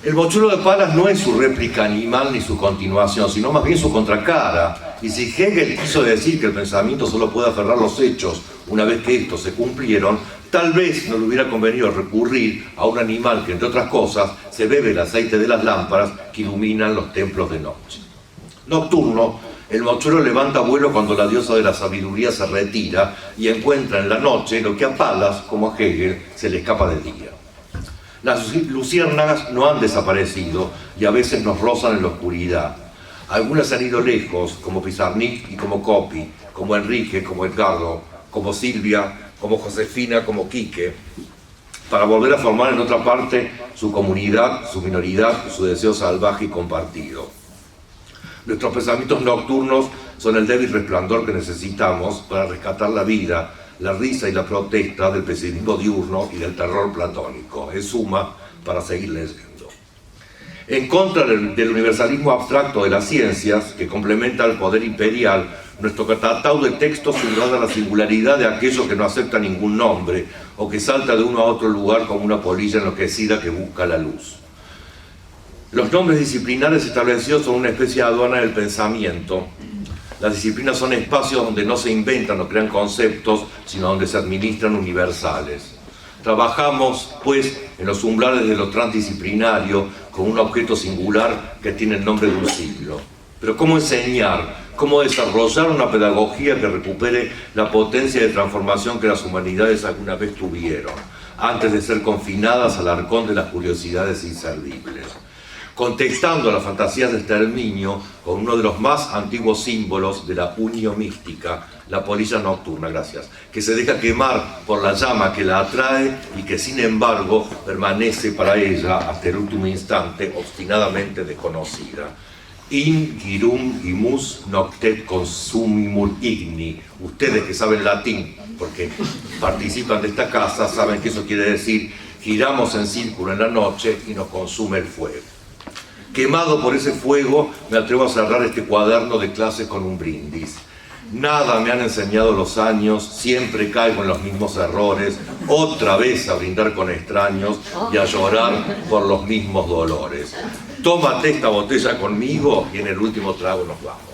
El mochuelo de Palas no es su réplica animal ni su continuación, sino más bien su contracara. Y si Hegel quiso decir que el pensamiento solo puede aferrar los hechos una vez que estos se cumplieron, tal vez no le hubiera convenido recurrir a un animal que, entre otras cosas, se bebe el aceite de las lámparas que iluminan los templos de noche. Nocturno, el mochuelo levanta vuelo cuando la diosa de la sabiduría se retira y encuentra en la noche lo que a Palas, como a Hegel, se le escapa del día. Las luciérnagas no han desaparecido y a veces nos rozan en la oscuridad. Algunas han ido lejos, como Pizarnik y como Coppi, como Enrique, como Edgardo, como Silvia, como Josefina, como Quique, para volver a formar en otra parte su comunidad, su minoridad, su deseo salvaje y compartido. Nuestros pensamientos nocturnos son el débil resplandor que necesitamos para rescatar la vida, la risa y la protesta del pesimismo diurno y del terror platónico. En suma, para seguir leyendo. En contra del universalismo abstracto de las ciencias, que complementa el poder imperial, nuestro catatau de textos subraya la singularidad de aquello que no acepta ningún nombre o que salta de uno a otro lugar como una polilla enloquecida que busca la luz. Los nombres disciplinares establecidos son una especie de aduana del pensamiento. Las disciplinas son espacios donde no se inventan o crean conceptos, sino donde se administran universales. Trabajamos, pues, en los umbrales de lo transdisciplinario con un objeto singular que tiene el nombre de un siglo. Pero ¿cómo enseñar? ¿Cómo desarrollar una pedagogía que recupere la potencia de transformación que las humanidades alguna vez tuvieron, antes de ser confinadas al arcón de las curiosidades inservibles? Contestando a las fantasías de exterminio con uno de los más antiguos símbolos de la unio mística, la polilla nocturna, gracias, que se deja quemar por la llama que la atrae y que sin embargo permanece para ella hasta el último instante obstinadamente desconocida. In girum imus noctet consumimur igni. Ustedes que saben latín, porque participan de esta casa, saben que eso quiere decir giramos en círculo en la noche y nos consume el fuego. Quemado por ese fuego, me atrevo a cerrar este cuaderno de clases con un brindis. Nada me han enseñado los años, siempre caigo en los mismos errores, otra vez a brindar con extraños y a llorar por los mismos dolores. Tómate esta botella conmigo y en el último trago nos vamos.